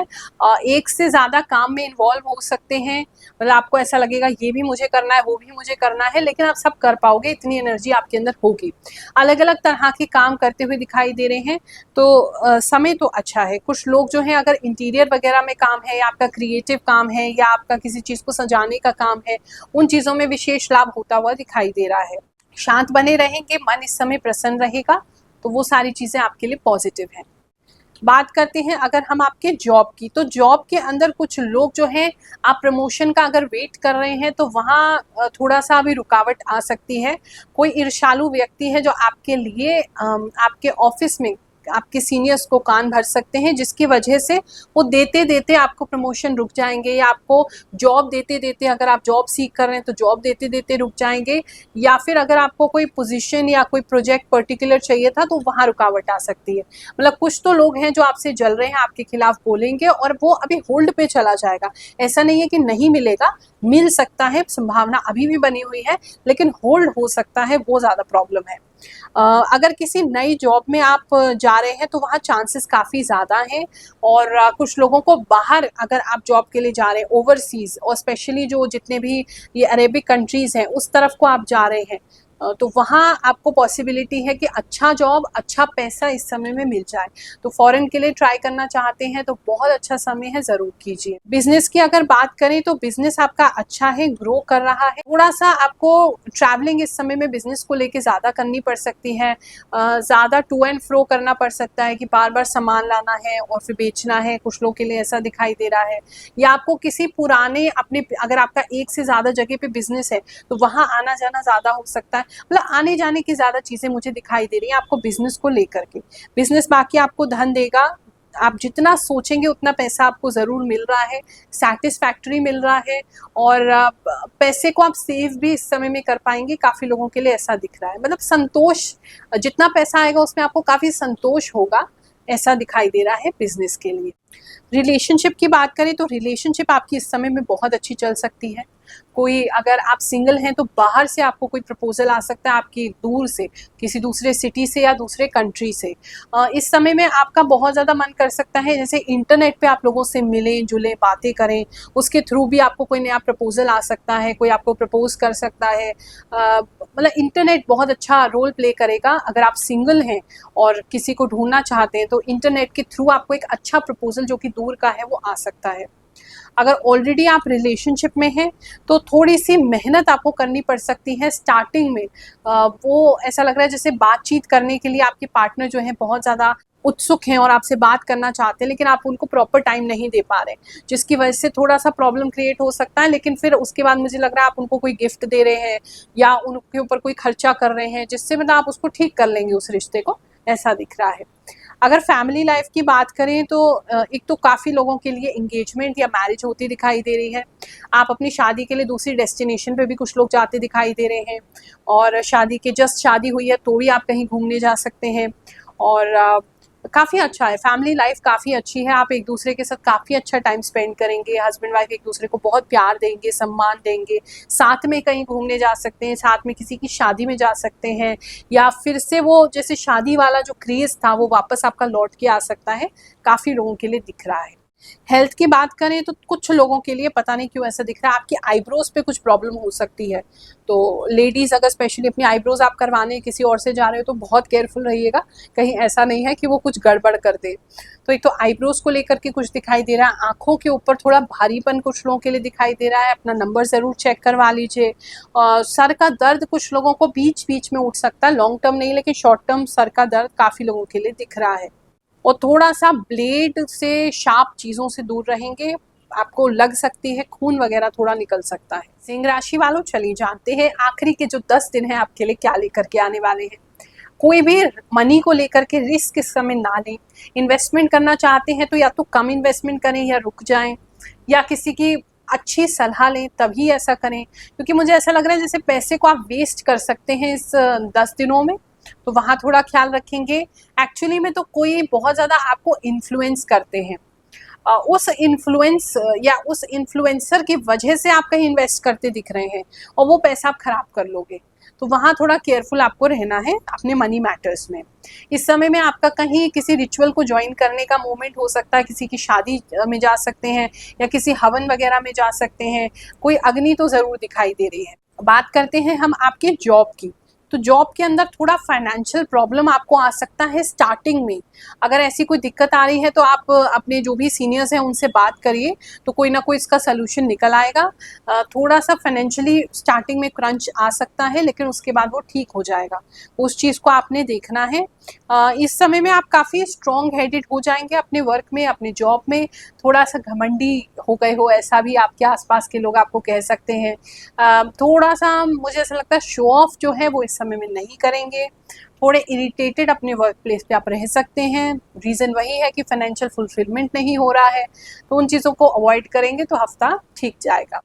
एक से ज़्यादा काम में इन्वॉल्व हो सकते हैं। मतलब आपको ऐसा लगेगा ये भी मुझे करना है, वो भी मुझे करना है, लेकिन आप सब कर पाओगे, इतनी एनर्जी आपके अंदर होगी। अलग अलग तरह के काम करते हुए दिखाई दे रहे हैं, तो समय तो अच्छा है। कुछ लोग जो हैं अगर इंटीरियर वगैरह में काम है, या आपका क्रिएटिव काम है, या आपका किसी चीज़ को सजाने का काम है, उन चीज़ों में विशेष लाभ होता हुआ दिखाई दे रहा है। शांत बने रहेंगे, मन इस समय प्रसन्न रहेगा, तो वो सारी चीज़ें आपके लिए पॉजिटिव हैं। बात करते हैं अगर हम आपके जॉब की, तो जॉब के अंदर कुछ लोग जो हैं, आप प्रमोशन का अगर वेट कर रहे हैं तो वहाँ थोड़ा सा अभी रुकावट आ सकती है। कोई ईर्ष्यालु व्यक्ति है जो आपके लिए आपके ऑफिस में आपके सीनियर्स को कान भर सकते हैं, जिसकी वजह से वो देते देते आपको प्रमोशन रुक जाएंगे, या आपको जॉब देते देते, अगर आप जॉब सीख कर रहे हैं तो जॉब देते देते रुक जाएंगे, या फिर अगर आपको कोई पोजीशन या कोई प्रोजेक्ट पर्टिकुलर चाहिए था तो वहाँ रुकावट आ सकती है। मतलब कुछ तो लोग हैं जो आपसे जल रहे हैं, आपके खिलाफ बोलेंगे, और वो अभी होल्ड पे चला जाएगा। ऐसा नहीं है कि नहीं मिलेगा, मिल सकता है, संभावना अभी भी बनी हुई है, लेकिन होल्ड हो सकता है, वो ज़्यादा प्रॉब्लम है। अगर किसी नई जॉब में आप जा रहे हैं तो वहाँ चांसेस काफ़ी ज़्यादा हैं, और कुछ लोगों को बाहर अगर आप जॉब के लिए जा रहे हैं ओवरसीज़, और स्पेशली जो जितने भी ये अरेबिक कंट्रीज़ हैं उस तरफ को आप जा रहे हैं, तो वहाँ आपको पॉसिबिलिटी है कि अच्छा जॉब, अच्छा पैसा इस समय में मिल जाए। तो फॉरेन के लिए ट्राई करना चाहते हैं तो बहुत अच्छा समय है, ज़रूर कीजिए। बिजनेस की अगर बात करें तो बिजनेस आपका अच्छा है, ग्रो कर रहा है। थोड़ा सा आपको ट्रैवलिंग इस समय में बिजनेस को लेके ज़्यादा करनी पड़ सकती है, ज़्यादा टू एंड फ्रो करना पड़ सकता है कि बार बार सामान लाना है और फिर बेचना है, कुछ लोग के लिए ऐसा दिखाई दे रहा है। या आपको किसी पुराने अपने, अगर आपका एक से ज़्यादा जगह पे बिजनेस है तो वहाँ आना जाना ज़्यादा हो सकता है। मतलब आने जाने की ज़्यादा चीज़ें मुझे दिखाई दे रही हैं आपको बिजनेस को लेकर के। बिजनेस बाकी आपको धन देगा, आप जितना सोचेंगे उतना पैसा आपको ज़रूर मिल रहा है, सैटिस्फैक्टरी मिल रहा है, और पैसे को आप सेव भी इस समय में कर पाएंगे। काफ़ी लोगों के लिए ऐसा दिख रहा है, मतलब संतोष, जितना पैसा आएगा उसमें आपको काफ़ी संतोष होगा, ऐसा दिखाई दे रहा है बिजनेस के लिए। रिलेशनशिप की बात करें तो रिलेशनशिप आपकी इस समय में बहुत अच्छी चल सकती है। कोई, अगर आप सिंगल हैं तो बाहर से आपको कोई प्रपोजल आ सकता है, आपकी दूर से, किसी दूसरे सिटी से या दूसरे कंट्री से। इस समय में आपका बहुत ज़्यादा मन कर सकता है जैसे इंटरनेट पे आप लोगों से मिलें जुलें, बातें करें, उसके थ्रू भी आपको कोई नया प्रपोजल आ सकता है, कोई आपको प्रपोज कर सकता है। मतलब इंटरनेट बहुत अच्छा रोल प्ले करेगा। अगर आप सिंगल हैं और किसी को ढूंढना चाहते हैं तो इंटरनेट के थ्रू आपको एक अच्छा प्रपोजल जो कि दूर का है वो आ सकता है। अगर ऑलरेडी आप रिलेशनशिप में हैं तो थोड़ी सी मेहनत आपको करनी पड़ सकती है स्टार्टिंग में। वो ऐसा लग रहा है जैसे बातचीत करने के लिए आपके पार्टनर जो है बहुत ज़्यादा उत्सुक हैं और आपसे बात करना चाहते हैं, लेकिन आप उनको प्रॉपर टाइम नहीं दे पा रहे, जिसकी वजह से थोड़ा सा प्रॉब्लम क्रिएट हो सकता है। लेकिन फिर उसके बाद मुझे लग रहा है आप उनको कोई गिफ्ट दे रहे हैं या उनके ऊपर कोई खर्चा कर रहे हैं, जिससे मतलब आप उसको ठीक कर लेंगे उस रिश्ते को, ऐसा दिख रहा है। अगर फैमिली लाइफ की बात करें तो एक तो काफ़ी लोगों के लिए इंगेजमेंट या मैरिज होती दिखाई दे रही है। आप अपनी शादी के लिए दूसरी डेस्टिनेशन पे भी कुछ लोग जाते दिखाई दे रहे हैं, और शादी के जस्ट शादी हुई है तो भी आप कहीं घूमने जा सकते हैं। और काफ़ी अच्छा है, फैमिली लाइफ काफ़ी अच्छी है। आप एक दूसरे के साथ काफ़ी अच्छा टाइम स्पेंड करेंगे, हस्बैंड वाइफ एक दूसरे को बहुत प्यार देंगे, सम्मान देंगे, साथ में कहीं घूमने जा सकते हैं, साथ में किसी की शादी में जा सकते हैं, या फिर से वो जैसे शादी वाला जो क्रेज़ था वो वापस आपका लौट के आ सकता है, काफ़ी लोगों के लिए दिख रहा है। हेल्थ की बात करें तो कुछ लोगों के लिए पता नहीं क्यों ऐसा दिख रहा है, आपकी आईब्रोज पे कुछ प्रॉब्लम हो सकती है। तो लेडीज़ अगर स्पेशली अपनी आईब्रोज आप करवाने किसी और से जा रहे हो तो बहुत केयरफुल रहिएगा, कहीं ऐसा नहीं है कि वो कुछ गड़बड़ कर दे। तो एक तो आईब्रोज को लेकर के कुछ दिखाई दे रहा है, आँखों के ऊपर थोड़ा भारीपन कुछ लोगों के लिए दिखाई दे रहा है, अपना नंबर ज़रूर चेक करवा लीजिए। सर का दर्द कुछ लोगों को बीच बीच में उठ सकता है, लॉन्ग टर्म नहीं लेकिन शॉर्ट टर्म सर का दर्द काफ़ी लोगों के लिए दिख रहा है। और थोड़ा सा ब्लेड से, शार्प चीज़ों से दूर रहेंगे, आपको लग सकती है खून वगैरह थोड़ा निकल सकता है। सिंह राशि वालों, चलिए जानते हैं आखिरी के जो 10 दिन हैं आपके लिए क्या लेकर के आने वाले हैं। कोई भी मनी को लेकर के रिस्क इस समय ना लें। इन्वेस्टमेंट करना चाहते हैं तो या तो कम इन्वेस्टमेंट करें या रुक जाएं, या किसी की अच्छी सलाह लें तभी ऐसा करें, क्योंकि मुझे ऐसा लग रहा है जैसे पैसे को आप वेस्ट कर सकते हैं इस 10 दिनों में, तो वहाँ थोड़ा ख्याल रखेंगे। एक्चुअली में तो कोई बहुत ज़्यादा आपको इन्फ्लुएंस करते हैं, उस इन्फ्लुएंस या उस इन्फ्लुएंसर की वजह से आप कहीं इन्वेस्ट करते दिख रहे हैं और वो पैसा आप खराब कर लोगे, तो वहाँ थोड़ा केयरफुल आपको रहना है अपने मनी मैटर्स में। इस समय में आपका कहीं किसी रिचुअल को ज्वाइन करने का मोमेंट हो सकता है, किसी की शादी में जा सकते हैं या किसी हवन वगैरह में जा सकते हैं, कोई अग्नि तो ज़रूर दिखाई दे रही है। बात करते हैं हम आपके जॉब की, तो जॉब के अंदर थोड़ा फाइनेंशियल प्रॉब्लम आपको आ सकता है स्टार्टिंग में। अगर ऐसी कोई दिक्कत आ रही है तो आप अपने जो भी सीनियर्स हैं उनसे बात करिए, तो कोई ना कोई इसका सोल्यूशन निकल आएगा। थोड़ा सा फाइनेंशियली स्टार्टिंग में क्रंच आ सकता है, लेकिन उसके बाद वो ठीक हो जाएगा। उस चीज़ को आपने देखना है। इस समय में आप काफ़ी स्ट्रॉन्ग हेडेड हो जाएंगे अपने वर्क में, अपने जॉब में। थोड़ा सा घमंडी हो गए हो, ऐसा भी आपके आसपास के लोग आपको कह सकते हैं। थोड़ा सा मुझे ऐसा लगता है शो ऑफ जो है वो इस समय में नहीं करेंगे। थोड़े इरिटेटेड अपने वर्क प्लेस पे आप रह सकते हैं। रीज़न वही है कि फाइनेंशियल फुलफिलमेंट नहीं हो रहा है, तो उन चीज़ों को अवॉइड करेंगे तो हफ्ता ठीक जाएगा।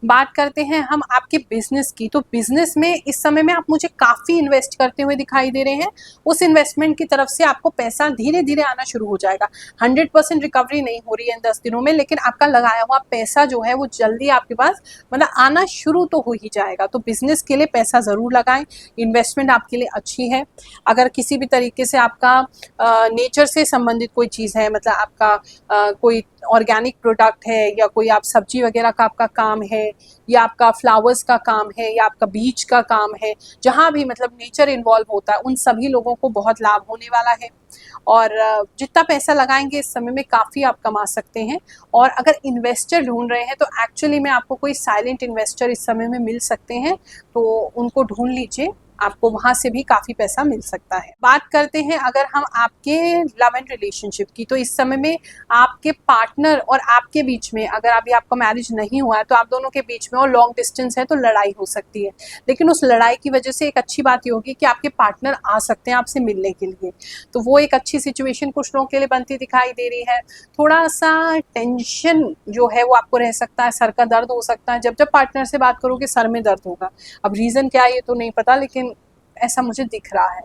बात करते हैं हम आपके बिजनेस की। तो बिजनेस में इस समय में आप मुझे काफ़ी इन्वेस्ट करते हुए दिखाई दे रहे हैं। उस इन्वेस्टमेंट की तरफ से आपको पैसा धीरे धीरे आना शुरू हो जाएगा। 100% रिकवरी नहीं हो रही है इन 10 दिनों में, लेकिन आपका लगाया हुआ पैसा जो है वो जल्दी आपके पास मतलब आना शुरू तो हो ही जाएगा। तो बिजनेस के लिए पैसा ज़रूर लगाएं, इन्वेस्टमेंट आपके लिए अच्छी है। अगर किसी भी तरीके से आपका नेचर से संबंधित कोई चीज़ है, मतलब आपका कोई ऑर्गेनिक प्रोडक्ट है, या कोई आप सब्जी वगैरह का आपका काम है, या आपका फ्लावर्स का काम है, या आपका बीज का काम है, जहाँ भी मतलब नेचर इन्वॉल्व होता है, उन सभी लोगों को बहुत लाभ होने वाला है। और जितना पैसा लगाएंगे इस समय में काफ़ी आप कमा सकते हैं। और अगर इन्वेस्टर ढूंढ रहे हैं तो एक्चुअली में आपको कोई साइलेंट इन्वेस्टर इस समय में मिल सकते हैं, तो उनको ढूंढ लीजिए, आपको वहां से भी काफी पैसा मिल सकता है। बात करते हैं अगर हम आपके लव एंड रिलेशनशिप की, तो इस समय में आपके पार्टनर और आपके बीच में, अगर अभी आपका मैरिज नहीं हुआ है तो आप दोनों के बीच में और लॉन्ग डिस्टेंस है तो लड़ाई हो सकती है। लेकिन उस लड़ाई की वजह से एक अच्छी बात ये होगी कि आपके पार्टनर आ सकते हैं आपसे मिलने के लिए, तो वो एक अच्छी सिचुएशन कुछ लोगों के लिए बनती दिखाई दे रही है। थोड़ा सा टेंशन जो है वो आपको रह सकता है, सर का दर्द हो सकता है। जब जब पार्टनर से बात करोगे सर में दर्द होगा। अब रीज़न क्या है ये तो नहीं पता, लेकिन ऐसा मुझे दिख रहा है।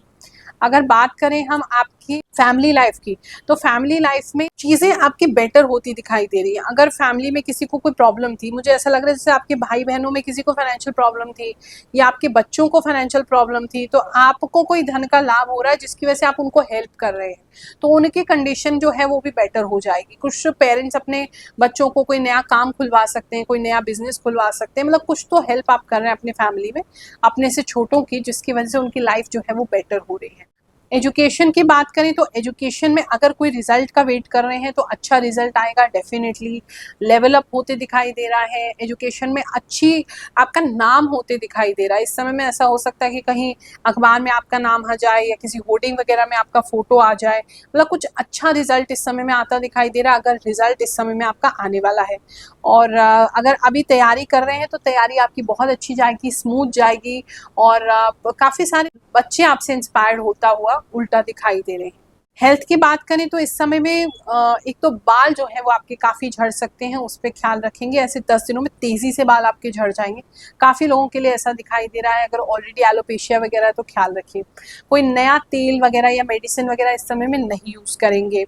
अगर बात करें हम आपकी फैमिली लाइफ की, तो फैमिली लाइफ में चीज़ें आपकी बेटर होती दिखाई दे रही है। अगर फैमिली में किसी को कोई प्रॉब्लम थी, मुझे ऐसा लग रहा है जैसे आपके भाई बहनों में किसी को फाइनेंशियल प्रॉब्लम थी, या आपके बच्चों को फाइनेंशियल प्रॉब्लम थी, तो आपको कोई धन का लाभ हो रहा है जिसकी वजह से आप उनको हेल्प कर रहे हैं, तो उनकी कंडीशन जो है वो भी बेटर हो जाएगी। कुछ पेरेंट्स अपने बच्चों को कोई नया काम खुलवा सकते हैं, कोई नया बिजनेस खुलवा सकते हैं, मतलब कुछ तो हेल्प आप कर रहे हैं अपनी फैमिली में अपने से छोटों की, जिसकी वजह से उनकी लाइफ जो है वो बेटर हो रही है। एजुकेशन की बात करें तो एजुकेशन में अगर कोई रिजल्ट का वेट कर रहे हैं तो अच्छा रिजल्ट आएगा, डेफिनेटली लेवल अप होते दिखाई दे रहा है। एजुकेशन में अच्छी आपका नाम होते दिखाई दे रहा है। इस समय में ऐसा हो सकता है कि कहीं अखबार में आपका नाम आ जाए, या किसी होर्डिंग वगैरह में आपका फोटो आ जाए, मतलब कुछ अच्छा रिजल्ट इस समय में आता दिखाई दे रहा है, अगर रिजल्ट इस समय में आपका आने वाला है। और अगर अभी तैयारी कर रहे हैं तो तैयारी आपकी बहुत अच्छी जाएगी, स्मूथ जाएगी, और काफ़ी सारे बच्चे आपसे इंस्पायर्ड होता हुआ उल्टा दिखाई दे रहे हैं। हेल्थ की बात करें तो इस समय में एक तो बाल जो है वो आपके काफ़ी झड़ सकते हैं, उस पर ख्याल रखेंगे। ऐसे 10 दिनों में तेज़ी से बाल आपके झड़ जाएंगे, काफ़ी लोगों के लिए ऐसा दिखाई दे रहा है। अगर ऑलरेडी एलोपेशिया वगैरह है तो ख्याल रखिए। कोई नया तेल वगैरह या मेडिसिन वगैरह इस समय में नहीं यूज़ करेंगे।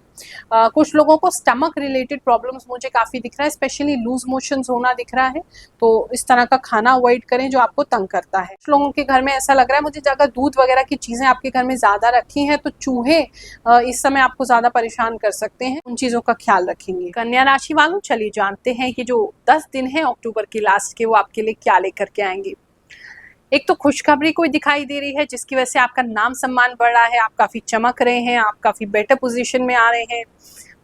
कुछ लोगों को स्टमक रिलेटेड प्रॉब्लम्स मुझे काफ़ी दिख रहा है, स्पेशली लूज मोशंस होना दिख रहा है, तो इस तरह का खाना अवॉइड करें जो आपको तंग करता है। कुछ लोगों के घर में ऐसा लग रहा है मुझे, अगर दूध वगैरह की चीज़ें आपके घर में ज़्यादा रखी हैं तो चूहे इस समय आपको ज़्यादा परेशान कर सकते हैं, उन चीज़ों का ख्याल रखेंगे। कन्या राशि वालों, चलिए जानते हैं कि जो 10 दिन है अक्टूबर के लास्ट के, वो आपके लिए क्या लेकर के आएंगे। एक तो खुशखबरी कोई दिखाई दे रही है जिसकी वजह से आपका नाम सम्मान बढ़ रहा है, आप काफ़ी चमक रहे हैं, आप काफ़ी बेटर पोजीशन में आ रहे हैं,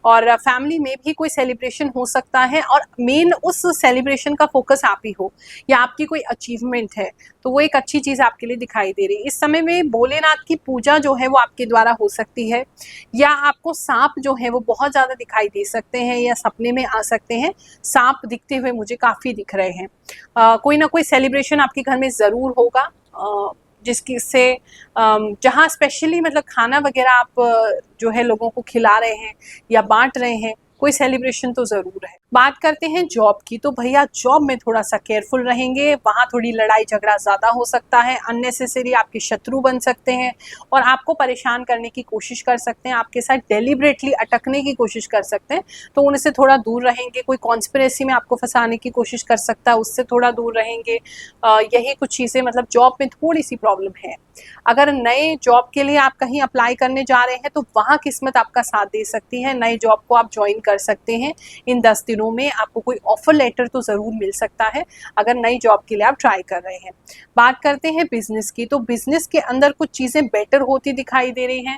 और फैमिली में भी कोई सेलिब्रेशन हो सकता है, और मेन उस सेलिब्रेशन का फोकस आप ही हो, या आपकी कोई अचीवमेंट है, तो वो एक अच्छी चीज़ आपके लिए दिखाई दे रही है। इस समय में भोलेनाथ की पूजा जो है वो आपके द्वारा हो सकती है, या आपको सांप जो है वो बहुत ज़्यादा दिखाई दे सकते हैं, या सपने में आ सकते हैं। सांप दिखते हुए मुझे काफ़ी दिख रहे हैं। कोई ना कोई सेलिब्रेशन आपके घर में ज़रूर होगा, जिसकी से जहाँ स्पेशली मतलब खाना वगैरह आप जो है लोगों को खिला रहे हैं या बांट रहे हैं, कोई सेलिब्रेशन तो ज़रूर है। बात करते हैं जॉब की, तो भैया जॉब में थोड़ा सा केयरफुल रहेंगे, वहाँ थोड़ी लड़ाई झगड़ा ज़्यादा हो सकता है, अननेसेसरी आपके शत्रु बन सकते हैं और आपको परेशान करने की कोशिश कर सकते हैं, आपके साथ डेलिबरेटली अटकने की कोशिश कर सकते हैं, तो उनसे थोड़ा दूर रहेंगे। कोई कॉन्स्पिरेसी में आपको फंसाने की कोशिश कर सकता है, उससे थोड़ा दूर रहेंगे। यही कुछ चीज़ें, मतलब जॉब में थोड़ी सी प्रॉब्लम है। अगर नए जॉब के लिए आप कहीं अप्लाई करने जा रहे हैं तो वहाँ किस्मत आपका साथ दे सकती है, नए जॉब को आप ज्वाइन कर सकते हैं। इन 10 दिनों में आपको कोई ऑफर लेटर तो ज़रूर मिल सकता है अगर नई जॉब के लिए आप ट्राई कर रहे हैं। बात करते हैं बिजनेस की, तो बिजनेस के अंदर कुछ चीज़ें बेटर होती दिखाई दे रही हैं।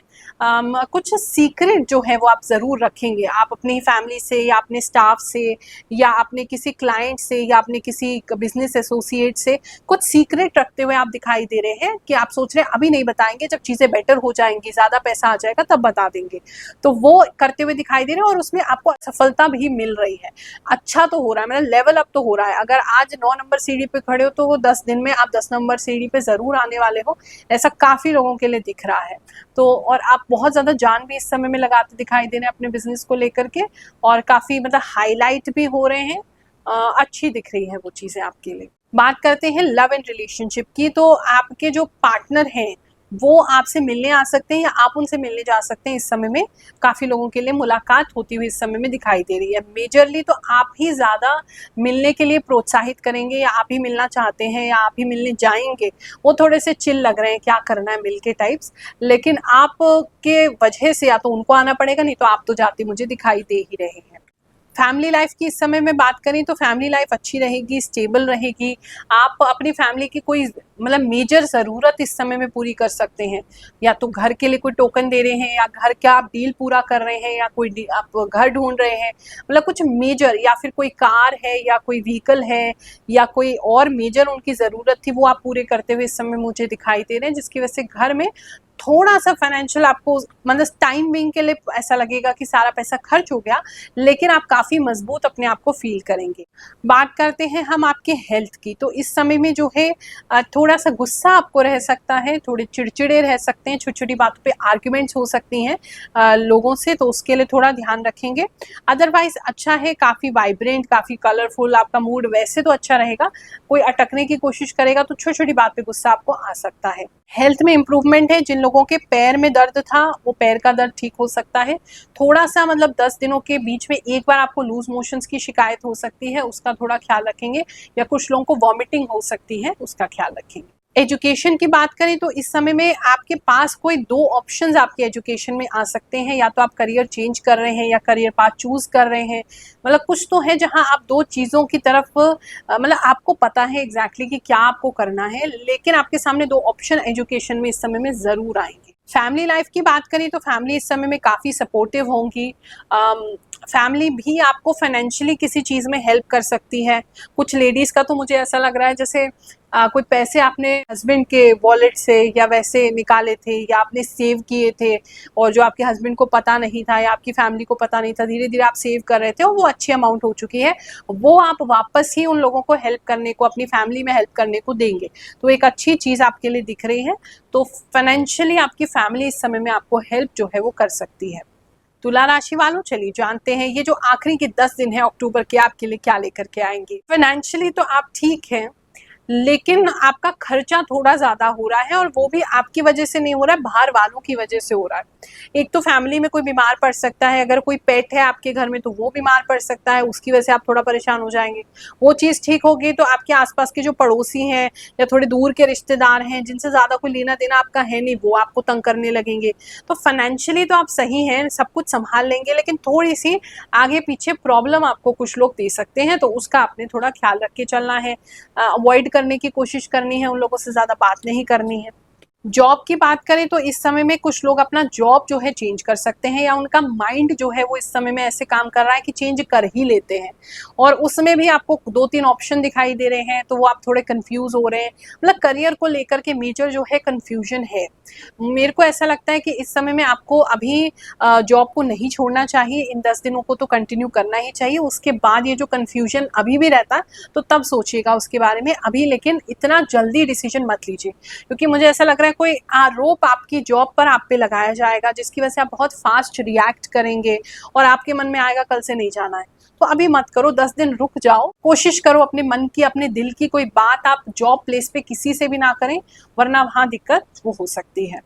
कुछ सीक्रेट जो है वो आप ज़रूर रखेंगे, आप अपनी फैमिली से या अपने स्टाफ से या अपने किसी क्लाइंट से या अपने किसी बिजनेस एसोसिएट से कुछ सीक्रेट रखते हुए आप दिखाई दे रहे हैं कि आप सोच रहे हैं अभी नहीं बताएंगे, जब चीज़ें बेटर हो जाएंगी, ज़्यादा पैसा आ जाएगा तब बता देंगे। तो वो करते हुए दिखाई दे रहे हैं और उसमें आपको सफलता भी मिल रही है। अच्छा तो हो रहा है, मतलब लेवल अप तो हो रहा है। अगर आज 9 नंबर सीढ़ी पे खड़े हो तो वो 10 दिन में आप 10 नंबर सीढ़ी पे ज़रूर आने वाले हो, ऐसा काफ़ी लोगों के लिए दिख रहा है। तो और आप बहुत ज़्यादा जान भी इस समय में लगाते दिखाई दे रहे हैं अपने बिजनेस को लेकर के, और काफ़ी मतलब हाईलाइट भी हो रहे हैं। अच्छी दिख रही है वो चीज़ें आपके लिए। बात करते हैं लव एंड रिलेशनशिप की, तो आपके जो पार्टनर हैं वो आपसे मिलने आ सकते हैं या आप उनसे मिलने जा सकते हैं। इस समय में काफ़ी लोगों के लिए मुलाकात होती हुई इस समय में दिखाई दे रही है। मेजरली तो आप ही ज़्यादा मिलने के लिए प्रोत्साहित करेंगे, या आप ही मिलना चाहते हैं या आप ही मिलने जाएंगे। वो थोड़े से चिल लग रहे हैं, क्या करना है मिल के टाइप्स, लेकिन आप के वजह से या तो उनको आना पड़ेगा, नहीं तो आप तो जाते मुझे दिखाई दे ही रहे हैं। फैमिली लाइफ की इस समय में बात करें तो फैमिली लाइफ अच्छी रहेगी, स्टेबल रहेगी। आप अपनी फैमिली की कोई मतलब मेजर ज़रूरत इस समय में पूरी कर सकते हैं, या तो घर के लिए कोई टोकन दे रहे हैं, या घर का आप डील पूरा कर रहे हैं, या कोई आप घर ढूंढ रहे हैं, मतलब कुछ मेजर, या फिर कोई कार है या कोई व्हीकल है या कोई और मेजर उनकी ज़रूरत थी, वो आप पूरे करते हुए इस समय मुझे दिखाई दे रहे हैं, जिसकी वजह से घर में थोड़ा सा फाइनेंशियल आपको मतलब टाइम बिंग के लिए ऐसा लगेगा कि सारा पैसा खर्च हो गया, लेकिन आप काफ़ी मजबूत अपने आप को फील करेंगे। बात करते हैं हम आपके हेल्थ की, तो इस समय में जो है थोड़ा सा गुस्सा आपको रह सकता है, थोड़े चिड़चिड़े रह सकते हैं, छोटी छोटी बातों पे आर्ग्यूमेंट्स हो सकती हैं लोगों से, तो उसके लिए थोड़ा ध्यान रखेंगे। अदरवाइज अच्छा है, काफ़ी वाइब्रेंट, काफ़ी कलरफुल, आपका मूड वैसे तो अच्छा रहेगा। कोई अटकने की कोशिश करेगा तो छोटी छोटी बात पे गुस्सा आपको आ सकता है। हेल्थ में इम्प्रूवमेंट है, जिन लोगों के पैर में दर्द था वो पैर का दर्द ठीक हो सकता है। थोड़ा सा मतलब 10 दिनों के बीच में एक बार आपको लूज मोशंस की शिकायत हो सकती है, उसका थोड़ा ख्याल रखेंगे, या कुछ लोगों को वॉमिटिंग हो सकती है, उसका ख्याल रखेंगे। एजुकेशन की बात करें तो इस समय में आपके पास कोई 2 ऑप्शंस आपके एजुकेशन में आ सकते हैं, या तो आप करियर चेंज कर रहे हैं या करियर पाथ चूज कर रहे हैं। मतलब कुछ तो है जहां आप 2 चीज़ों की तरफ मतलब आपको पता है एग्जैक्टली कि क्या आपको करना है, लेकिन आपके सामने 2 ऑप्शन एजुकेशन में इस समय में ज़रूर आएंगे। फैमिली लाइफ की बात करें तो फैमिली इस समय में काफ़ी सपोर्टिव होंगी। फैमिली भी आपको फाइनेंशियली किसी चीज़ में हेल्प कर सकती है। कुछ लेडीज़ का तो मुझे ऐसा लग रहा है जैसे कोई पैसे आपने हस्बैंड के वॉलेट से या वैसे निकाले थे, या आपने सेव किए थे, और जो आपके हस्बैंड को पता नहीं था या आपकी फैमिली को पता नहीं था, धीरे धीरे आप सेव कर रहे थे और वो अच्छी अमाउंट हो चुकी है, वो आप वापस ही उन लोगों को हेल्प करने को, अपनी फैमिली में हेल्प करने को देंगे। तो एक अच्छी चीज़ आपके लिए दिख रही है। तो फाइनेंशियली आपकी फैमिली इस समय में आपको हेल्प जो है वो कर सकती है। तुला राशि वालों, चलिए जानते हैं ये जो आखिरी के 10 दिन है अक्टूबर के आपके लिए क्या लेकर के आएंगे। फाइनेंशियली तो आप ठीक हैं, लेकिन आपका खर्चा थोड़ा ज़्यादा हो रहा है, और वो भी आपकी वजह से नहीं हो रहा है, बाहर वालों की वजह से हो रहा है। एक तो फैमिली में कोई बीमार पड़ सकता है, अगर कोई पेट है आपके घर में तो वो बीमार पड़ सकता है, उसकी वजह से आप थोड़ा परेशान हो जाएंगे। वो चीज़ ठीक होगी तो आपके आसपास के जो पड़ोसी हैं या थोड़े दूर के रिश्तेदार हैं जिनसे ज़्यादा कोई लेना देना आपका है नहीं, वो आपको तंग करने लगेंगे। तो फाइनेंशियली तो आप सही हैं, सब कुछ संभाल लेंगे, लेकिन थोड़ी सी आगे पीछे प्रॉब्लम आपको कुछ लोग दे सकते हैं, तो उसका आपने थोड़ा ख्याल रख के चलना है। अवॉइड करने की कोशिश करनी है, उन लोगों से ज़्यादा बात नहीं करनी है। जॉब की बात करें तो इस समय में कुछ लोग अपना जॉब जो है चेंज कर सकते हैं, या उनका माइंड जो है वो इस समय में ऐसे काम कर रहा है कि चेंज कर ही लेते हैं, और उसमें भी आपको 2-3 ऑप्शन दिखाई दे रहे हैं, तो वो आप थोड़े कंफ्यूज हो रहे हैं। मतलब करियर को लेकर के मेजर जो है कंफ्यूजन है। मेरे को ऐसा लगता है कि इस समय में आपको अभी जॉब को नहीं छोड़ना चाहिए, इन 10 दिनों को तो कंटिन्यू करना ही चाहिए। उसके बाद ये जो कंफ्यूजन अभी भी रहता है तो तब सोचिएगा उसके बारे में, अभी लेकिन इतना जल्दी डिसीजन मत लीजिए, क्योंकि मुझे ऐसा लग रहा है कोई आरोप आपकी जॉब पर आप पे लगाया जाएगा, जिसकी वजह से आप बहुत फास्ट रिएक्ट करेंगे और आपके मन में आएगा कल से नहीं जाना है। तो अभी मत करो, 10 दिन रुक जाओ, कोशिश करो अपने मन की, अपने दिल की कोई बात आप जॉब प्लेस पे किसी से भी ना करें, वरना वहाँ दिक्कत वो हो सकती है।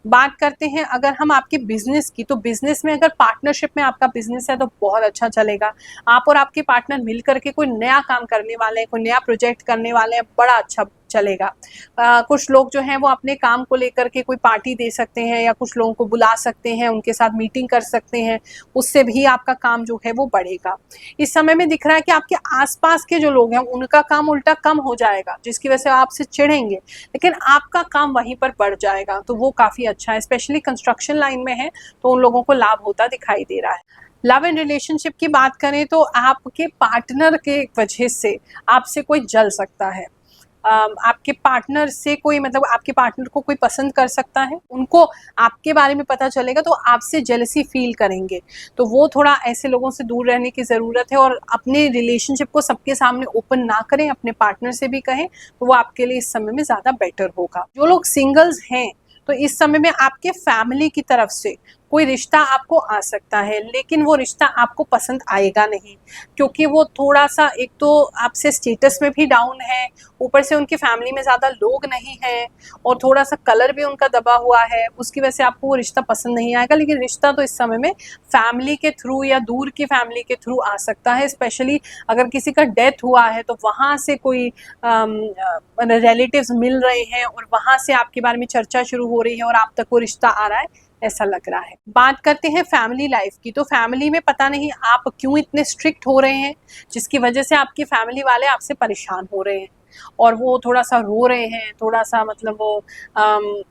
बात करते हैं अगर हम आपके बिजनेस की, तो बिजनेस में अगर पार्टनरशिप में आपका बिजनेस है तो बहुत अच्छा चलेगा। आप और आपके पार्टनर मिल करके कोई नया काम करने वाले हैं, कोई नया प्रोजेक्ट करने वाले हैं, बड़ा अच्छा चलेगा। कुछ लोग जो हैं वो अपने काम को लेकर के कोई पार्टी दे सकते हैं या कुछ लोगों को बुला सकते हैं, उनके साथ मीटिंग कर सकते हैं, उससे भी आपका काम जो है वो बढ़ेगा। इस समय में दिख रहा है कि आपके आसपास के जो लोग हैं उनका काम उल्टा कम हो जाएगा, जिसकी वजह से आपसे चिढ़ेंगे, लेकिन आपका काम वहीं पर बढ़ जाएगा, तो वो काफ़ी अच्छा है। स्पेशली कंस्ट्रक्शन लाइन में है तो उन लोगों को लाभ होता दिखाई दे रहा है। लव एंड रिलेशनशिप की बात करें तो आपके पार्टनर के वजह से आपसे कोई जल सकता है। आपके पार्टनर से कोई मतलब आपके पार्टनर को कोई पसंद कर सकता है, उनको आपके बारे में पता चलेगा तो आपसे जेलसी फील करेंगे, तो वो थोड़ा ऐसे लोगों से दूर रहने की ज़रूरत है और अपने रिलेशनशिप को सबके सामने ओपन ना करें, अपने पार्टनर से भी कहें तो वो आपके लिए इस समय में ज़्यादा बेटर होगा। जो लोग सिंगल्स हैं तो इस समय में आपके फैमिली की तरफ से कोई रिश्ता आपको आ सकता है, लेकिन वो रिश्ता आपको पसंद आएगा नहीं, क्योंकि वो थोड़ा सा एक तो आपसे स्टेटस में भी डाउन है, ऊपर से उनकी फैमिली में ज़्यादा लोग नहीं हैं और थोड़ा सा कलर भी उनका दबा हुआ है, उसकी वजह से आपको वो रिश्ता पसंद नहीं आएगा। लेकिन रिश्ता तो इस समय में फैमिली के थ्रू या दूर की फैमिली के थ्रू आ सकता है। स्पेशली अगर किसी का डेथ हुआ है तो वहाँ से कोई रिलेटिव्स मिल रहे हैं और वहाँ से आपके बारे में चर्चा शुरू हो रही है और आप तक वो रिश्ता आ रहा है, ऐसा लग रहा है। बात करते हैं फैमिली लाइफ की, तो फैमिली में पता नहीं आप क्यों इतने स्ट्रिक्ट हो रहे हैं, जिसकी वजह से आपकी फैमिली वाले आपसे परेशान हो रहे हैं और वो थोड़ा सा रो रहे हैं, थोड़ा सा मतलब वो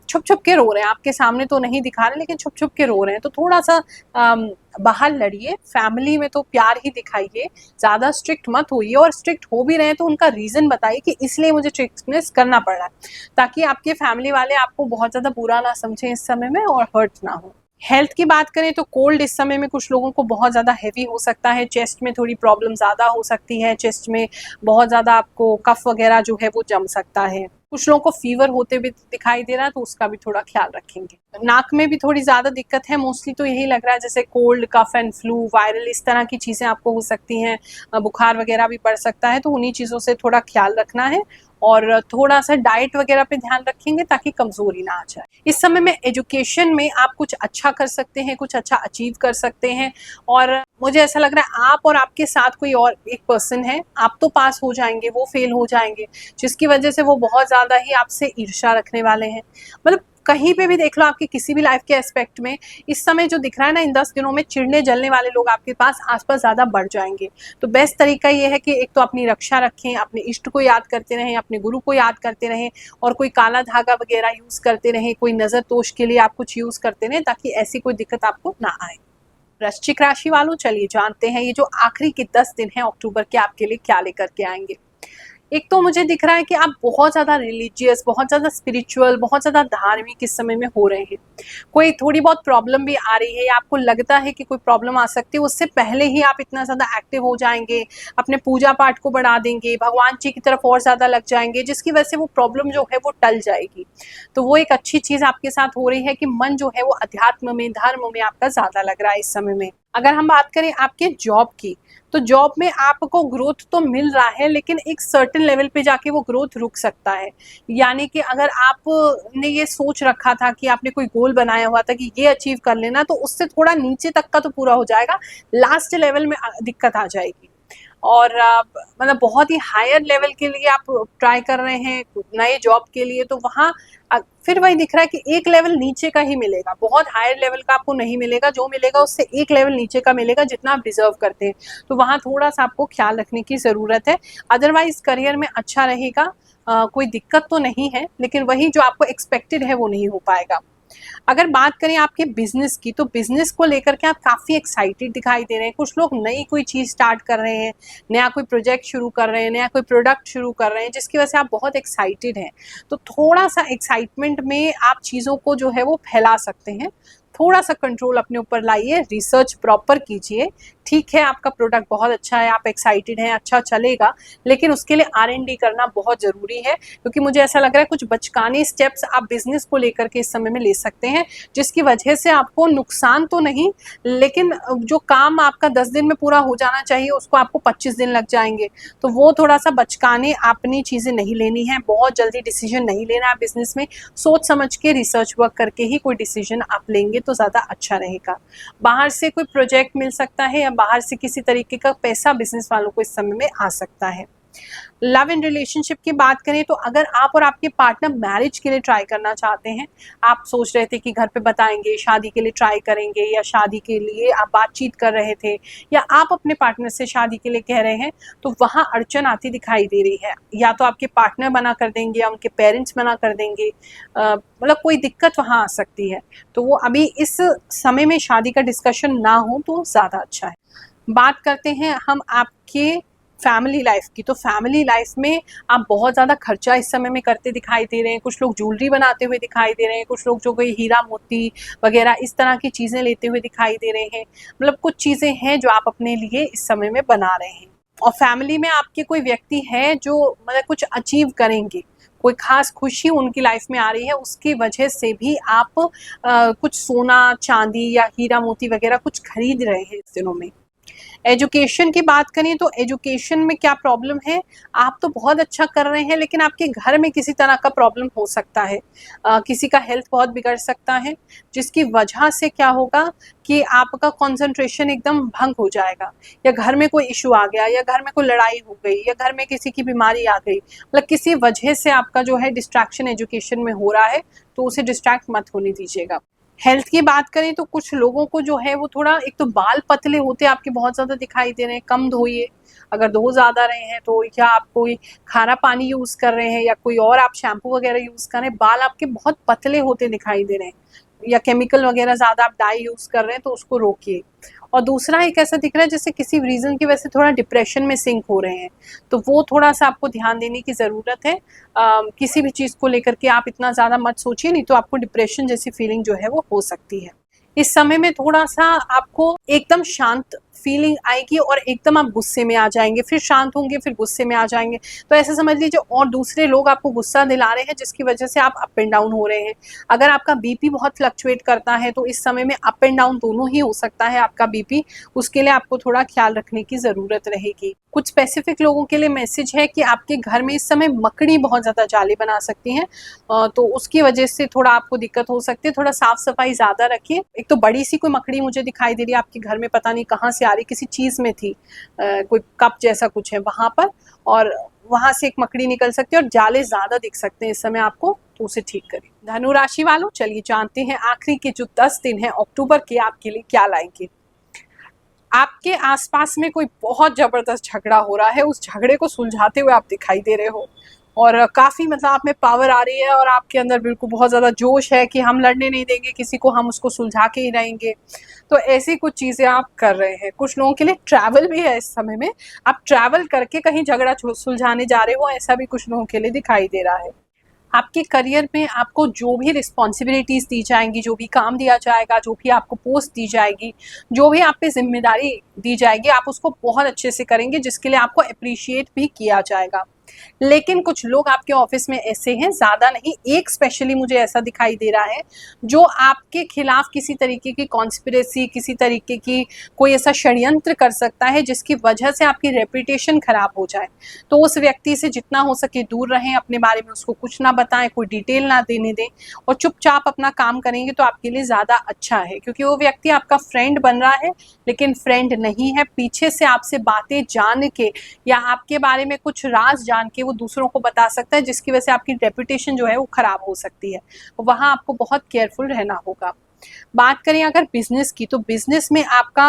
छुप छुप के रो रहे हैं, आपके सामने तो नहीं दिखा रहे लेकिन छुप छुप के रो रहे हैं, तो थोड़ा सा बाहर लड़िए, फैमिली में तो प्यार ही दिखाइए, ज़्यादा स्ट्रिक्ट मत होइए, और स्ट्रिक्ट हो भी रहे हैं तो उनका रीज़न बताइए कि इसलिए मुझे स्ट्रिक्टनेस करना पड़ रहा है, ताकि आपके फैमिली वाले आपको बहुत ज़्यादा बुरा ना समझें इस समय में और हर्ट ना हो। हेल्थ की बात करें तो कोल्ड इस समय में कुछ लोगों को बहुत ज़्यादा हैवी हो सकता है, चेस्ट में थोड़ी प्रॉब्लम ज़्यादा हो सकती है, चेस्ट में बहुत ज़्यादा आपको कफ वगैरह जो है वो जम सकता है, कुछ लोगों को फीवर होते भी दिखाई दे रहा है तो उसका भी थोड़ा ख्याल रखेंगे। नाक में भी थोड़ी ज़्यादा दिक्कत है, मोस्टली तो यही लग रहा है जैसे cold, cough and flu, viral, इस तरह की चीज़ें आपको हो सकती हैं, बुखार वगैरह भी बढ़ सकता है, तो उन्हीं चीज़ों से थोड़ा ख्याल रखना है और थोड़ा सा डाइट वगैरह पे ध्यान रखेंगे ताकि कमज़ोरी ना आ जाए। इस समय में एजुकेशन में आप कुछ अच्छा कर सकते हैं, कुछ अच्छा अचीव कर सकते हैं, और मुझे ऐसा लग रहा है आप और आपके साथ कोई और एक पर्सन है, आप तो पास हो जाएंगे, वो फेल हो जाएंगे, जिसकी वजह से वो बहुत ज़्यादा ही आपसे ईर्ष्या रखने वाले हैं। मतलब कहीं पे भी देख लो, आपके किसी भी लाइफ के एस्पेक्ट में इस समय जो दिख रहा है ना, इन 10 दिनों में चिढ़ने जलने वाले लोग आपके पास आसपास ज़्यादा बढ़ जाएंगे। तो बेस्ट तरीका ये है कि एक तो अपनी रक्षा रखें, अपने इष्ट को याद करते रहें, अपने गुरु को याद करते रहें, और कोई काला धागा वगैरह यूज़ करते रहें, कोई नज़र तोश के लिए आप कुछ यूज़ करते रहें ताकि ऐसी कोई दिक्कत आपको ना आए। वृश्चिक राशि वालों, चलिए जानते हैं ये जो आखिरी के 10 दिन हैं अक्टूबर के आपके लिए क्या लेकर के आएंगे। एक तो मुझे दिख रहा है कि आप बहुत ज़्यादा रिलीजियस, बहुत ज़्यादा स्पिरिचुअल, बहुत ज़्यादा धार्मिक इस समय में हो रहे हैं। कोई थोड़ी बहुत प्रॉब्लम भी आ रही है या आपको लगता है कि कोई प्रॉब्लम आ सकती है, उससे पहले ही आप इतना ज़्यादा एक्टिव हो जाएंगे, अपने पूजा पाठ को बढ़ा देंगे, भगवान जी की तरफ और ज़्यादा लग जाएंगे, जिसकी वजह से वो प्रॉब्लम जो है वो टल जाएगी। तो वो एक अच्छी चीज़ आपके साथ हो रही है कि मन जो है वो अध्यात्म में, धर्म में आपका ज़्यादा लग रहा है इस समय में। अगर हम बात करें आपके जॉब की, तो जॉब में आपको ग्रोथ तो मिल रहा है, लेकिन एक सर्टेन लेवल पे जाके वो ग्रोथ रुक सकता है। यानी कि अगर आपने ये सोच रखा था कि आपने कोई गोल बनाया हुआ था कि ये अचीव कर लेना, तो उससे थोड़ा नीचे तक का तो पूरा हो जाएगा, लास्ट लेवल में दिक्कत आ जाएगी। और मतलब बहुत ही हायर लेवल के लिए आप ट्राई कर रहे हैं नए जॉब के लिए, तो वहाँ फिर वही दिख रहा है कि एक लेवल नीचे का ही मिलेगा, बहुत हायर लेवल का आपको नहीं मिलेगा, जो मिलेगा उससे एक लेवल नीचे का मिलेगा जितना आप डिजर्व करते हैं। तो वहाँ थोड़ा सा आपको ख्याल रखने की ज़रूरत है। अदरवाइज करियर में अच्छा रहेगा, कोई दिक्कत तो नहीं है, लेकिन वही जो आपको एक्सपेक्टेड है वो नहीं हो पाएगा। अगर बात करें आपके बिजनेस की, तो बिजनेस को लेकर के आप काफ़ी एक्साइटेड दिखाई दे रहे हैं। कुछ लोग नई कोई चीज़ स्टार्ट कर रहे हैं, नया कोई प्रोजेक्ट शुरू कर रहे हैं, नया कोई प्रोडक्ट शुरू कर रहे हैं, जिसकी वजह से आप बहुत एक्साइटेड हैं। तो थोड़ा सा एक्साइटमेंट में आप चीज़ों को जो है वो फैला सकते हैं। थोड़ा सा कंट्रोल अपने ऊपर लाइए, रिसर्च प्रॉपर कीजिए। ठीक है, आपका प्रोडक्ट बहुत अच्छा है, आप एक्साइटेड हैं, अच्छा चलेगा, लेकिन उसके लिए R&D करना बहुत ज़रूरी है, क्योंकि मुझे ऐसा लग रहा है कुछ बचकाने स्टेप्स आप बिजनेस को लेकर के इस समय में ले सकते हैं, जिसकी वजह से आपको नुकसान तो नहीं, लेकिन जो काम आपका 10 दिन में पूरा हो जाना चाहिए उसको आपको 25 दिन लग जाएंगे। तो वो थोड़ा सा बचकाने अपनी चीज़ें नहीं लेनी है, बहुत जल्दी डिसीजन नहीं लेना है बिजनेस में, सोच समझ के रिसर्च वर्क करके ही कोई डिसीजन आप लेंगे तो ज़्यादा अच्छा रहेगा। बाहर से कोई प्रोजेक्ट मिल सकता है या बाहर से किसी तरीके का पैसा बिजनेस वालों को इस समय में आ सकता है। लव एंड रिलेशनशिप की बात करें तो अगर आप और आपके पार्टनर मैरिज के लिए ट्राई करना चाहते हैं, आप सोच रहे थे कि घर पे बताएंगे, शादी के लिए ट्राई करेंगे, या शादी के लिए आप बातचीत कर रहे थे, या आप अपने पार्टनर से शादी के लिए कह रहे हैं, तो वहाँ अड़चन आती दिखाई दे रही है। या तो आपके पार्टनर मना कर देंगे या उनके पेरेंट्स मना कर देंगे, मतलब कोई दिक्कत वहाँ आ सकती है। तो वो अभी इस समय में शादी का डिस्कशन ना हो तो ज़्यादा अच्छा है। बात करते हैं हम आपके फैमिली लाइफ की। तो फैमिली लाइफ में आप बहुत ज़्यादा खर्चा इस समय में करते दिखाई दे रहे हैं। कुछ लोग ज्वेलरी बनाते हुए दिखाई दे रहे हैं, कुछ लोग जो कोई हीरा मोती वगैरह इस तरह की चीज़ें लेते हुए दिखाई दे रहे हैं। मतलब कुछ चीज़ें हैं जो आप अपने लिए इस समय में बना रहे हैं। और फैमिली में आपके कोई व्यक्ति है जो मतलब कुछ अचीव करेंगे, कोई खास खुशी उनकी लाइफ में आ रही है, उसकी वजह से भी आप कुछ सोना चांदी या हीरा मोती वगैरह कुछ खरीद रहे हैं इस दिनों में। एजुकेशन की बात करें तो एजुकेशन में क्या प्रॉब्लम है, आप तो बहुत अच्छा कर रहे हैं लेकिन आपके घर में किसी तरह का प्रॉब्लम हो सकता है। किसी का हेल्थ बहुत बिगड़ सकता है, जिसकी वजह से क्या होगा कि आपका कंसंट्रेशन एकदम भंग हो जाएगा, या घर में कोई इशू आ गया, या घर में कोई लड़ाई हो गई, या घर में किसी की बीमारी आ गई, मतलब किसी वजह से आपका जो है डिस्ट्रैक्शन एजुकेशन में हो रहा है, तो उसे डिस्ट्रैक्ट मत होने दीजिएगा। हेल्थ की बात करें तो कुछ लोगों को जो है वो थोड़ा, एक तो बाल पतले होते आपके बहुत ज़्यादा दिखाई दे रहे हैं, कम धोइए। अगर धो ज़्यादा रहे हैं तो, या आप कोई खारा पानी यूज़ कर रहे हैं, या कोई और आप शैम्पू वगैरह यूज़ कर रहे हैं, बाल आपके बहुत पतले होते दिखाई दे रहे हैं, या केमिकल वगैरह ज़्यादा आप डाई यूज़ कर रहे हैं, तो उसको रोकिए। और दूसरा एक ऐसा दिख रहा है जैसे किसी रीज़न की वजह से थोड़ा डिप्रेशन में सिंक हो रहे हैं, तो वो थोड़ा सा आपको ध्यान देने की ज़रूरत है। किसी भी चीज़ को लेकर के आप इतना ज़्यादा मत सोचिए, नहीं तो आपको डिप्रेशन जैसी फीलिंग जो है वो हो सकती है। इस समय में थोड़ा सा आपको एकदम शांत फीलिंग आएगी और एकदम आप गुस्से में आ जाएंगे, फिर शांत होंगे, फिर गुस्से में आ जाएंगे। तो ऐसा समझ लीजिए, और दूसरे लोग आपको गुस्सा दिला रहे हैं जिसकी वजह से आप अप एंड डाउन हो रहे हैं। अगर आपका बीपी बहुत फ्लक्चुएट करता है तो इस समय में अप एंड डाउन दोनों ही हो सकता है आपका बीपी, उसके लिए आपको थोड़ा ख्याल रखने की ज़रूरत रहेगी। कुछ स्पेसिफिक लोगों के लिए मैसेज है कि आपके घर में इस समय मकड़ी बहुत ज़्यादा जाले बना सकती हैं, तो उसकी वजह से थोड़ा आपको दिक्कत हो सकती है। थोड़ा साफ सफाई ज़्यादा रखिए। एक तो बड़ी सी कोई मकड़ी मुझे दिखाई दे रही है आपके घर में, पता नहीं कहाँ से आ रही, किसी चीज़ में थी, कोई कप जैसा कुछ है वहाँ पर, और वहाँ से एक मकड़ी निकल सकती है, और जाले ज़्यादा दिख सकते हैं इस समय आपको, तो उसे ठीक करिए। धनु राशि वालों, चलिए जानते हैं आखिरी के जो 10 दिन हैं अक्टूबर के आपके लिए क्या लाएंगे। आपके आसपास में कोई बहुत जबरदस्त झगड़ा हो रहा है, उस झगड़े को सुलझाते हुए आप दिखाई दे रहे हो, और काफ़ी मतलब आप में पावर आ रही है, और आपके अंदर बिल्कुल बहुत ज़्यादा जोश है कि हम लड़ने नहीं देंगे किसी को, हम उसको सुलझा के ही रहेंगे। तो ऐसी कुछ चीज़ें आप कर रहे हैं। कुछ लोगों के लिए ट्रैवल भी है इस समय में, आप ट्रैवल करके कहीं झगड़ा सुलझाने जा रहे हो, ऐसा भी कुछ लोगों के लिए दिखाई दे रहा है। आपके करियर में आपको जो भी रिस्पॉन्सिबिलिटीज़ दी जाएंगी, जो भी काम दिया जाएगा, जो भी आपको पोस्ट दी जाएगी, जो भी आप पे जिम्मेदारी दी जाएगी, आप उसको बहुत अच्छे से करेंगे, जिसके लिए आपको अप्रिशिएट भी किया जाएगा। लेकिन कुछ लोग आपके ऑफिस में ऐसे हैं, ज़्यादा नहीं, एक स्पेशली मुझे ऐसा दिखाई दे रहा है जो आपके खिलाफ किसी तरीके की कॉन्स्पिरेसी, किसी तरीके की कोई ऐसा षड्यंत्र कर सकता है जिसकी वजह से आपकी रेपुटेशन खराब हो जाए। तो उस व्यक्ति से जितना हो सके दूर रहें, अपने बारे में उसको कुछ ना बताएं, कोई डिटेल ना देने दें, और चुपचाप अपना काम करेंगे तो आपके लिए ज़्यादा अच्छा है, क्योंकि वो व्यक्ति आपका फ्रेंड बन रहा है लेकिन फ्रेंड नहीं है। पीछे से आपसे बातें जान के या आपके बारे में कुछ राज जान के वो दूसरों को बता सकता है, जिसकी वजह से आपकी रेपुटेशन जो है वो खराब हो सकती है। वहाँ आपको बहुत केयरफुल रहना होगा। बात करें अगर बिजनेस की, तो बिजनेस में आपका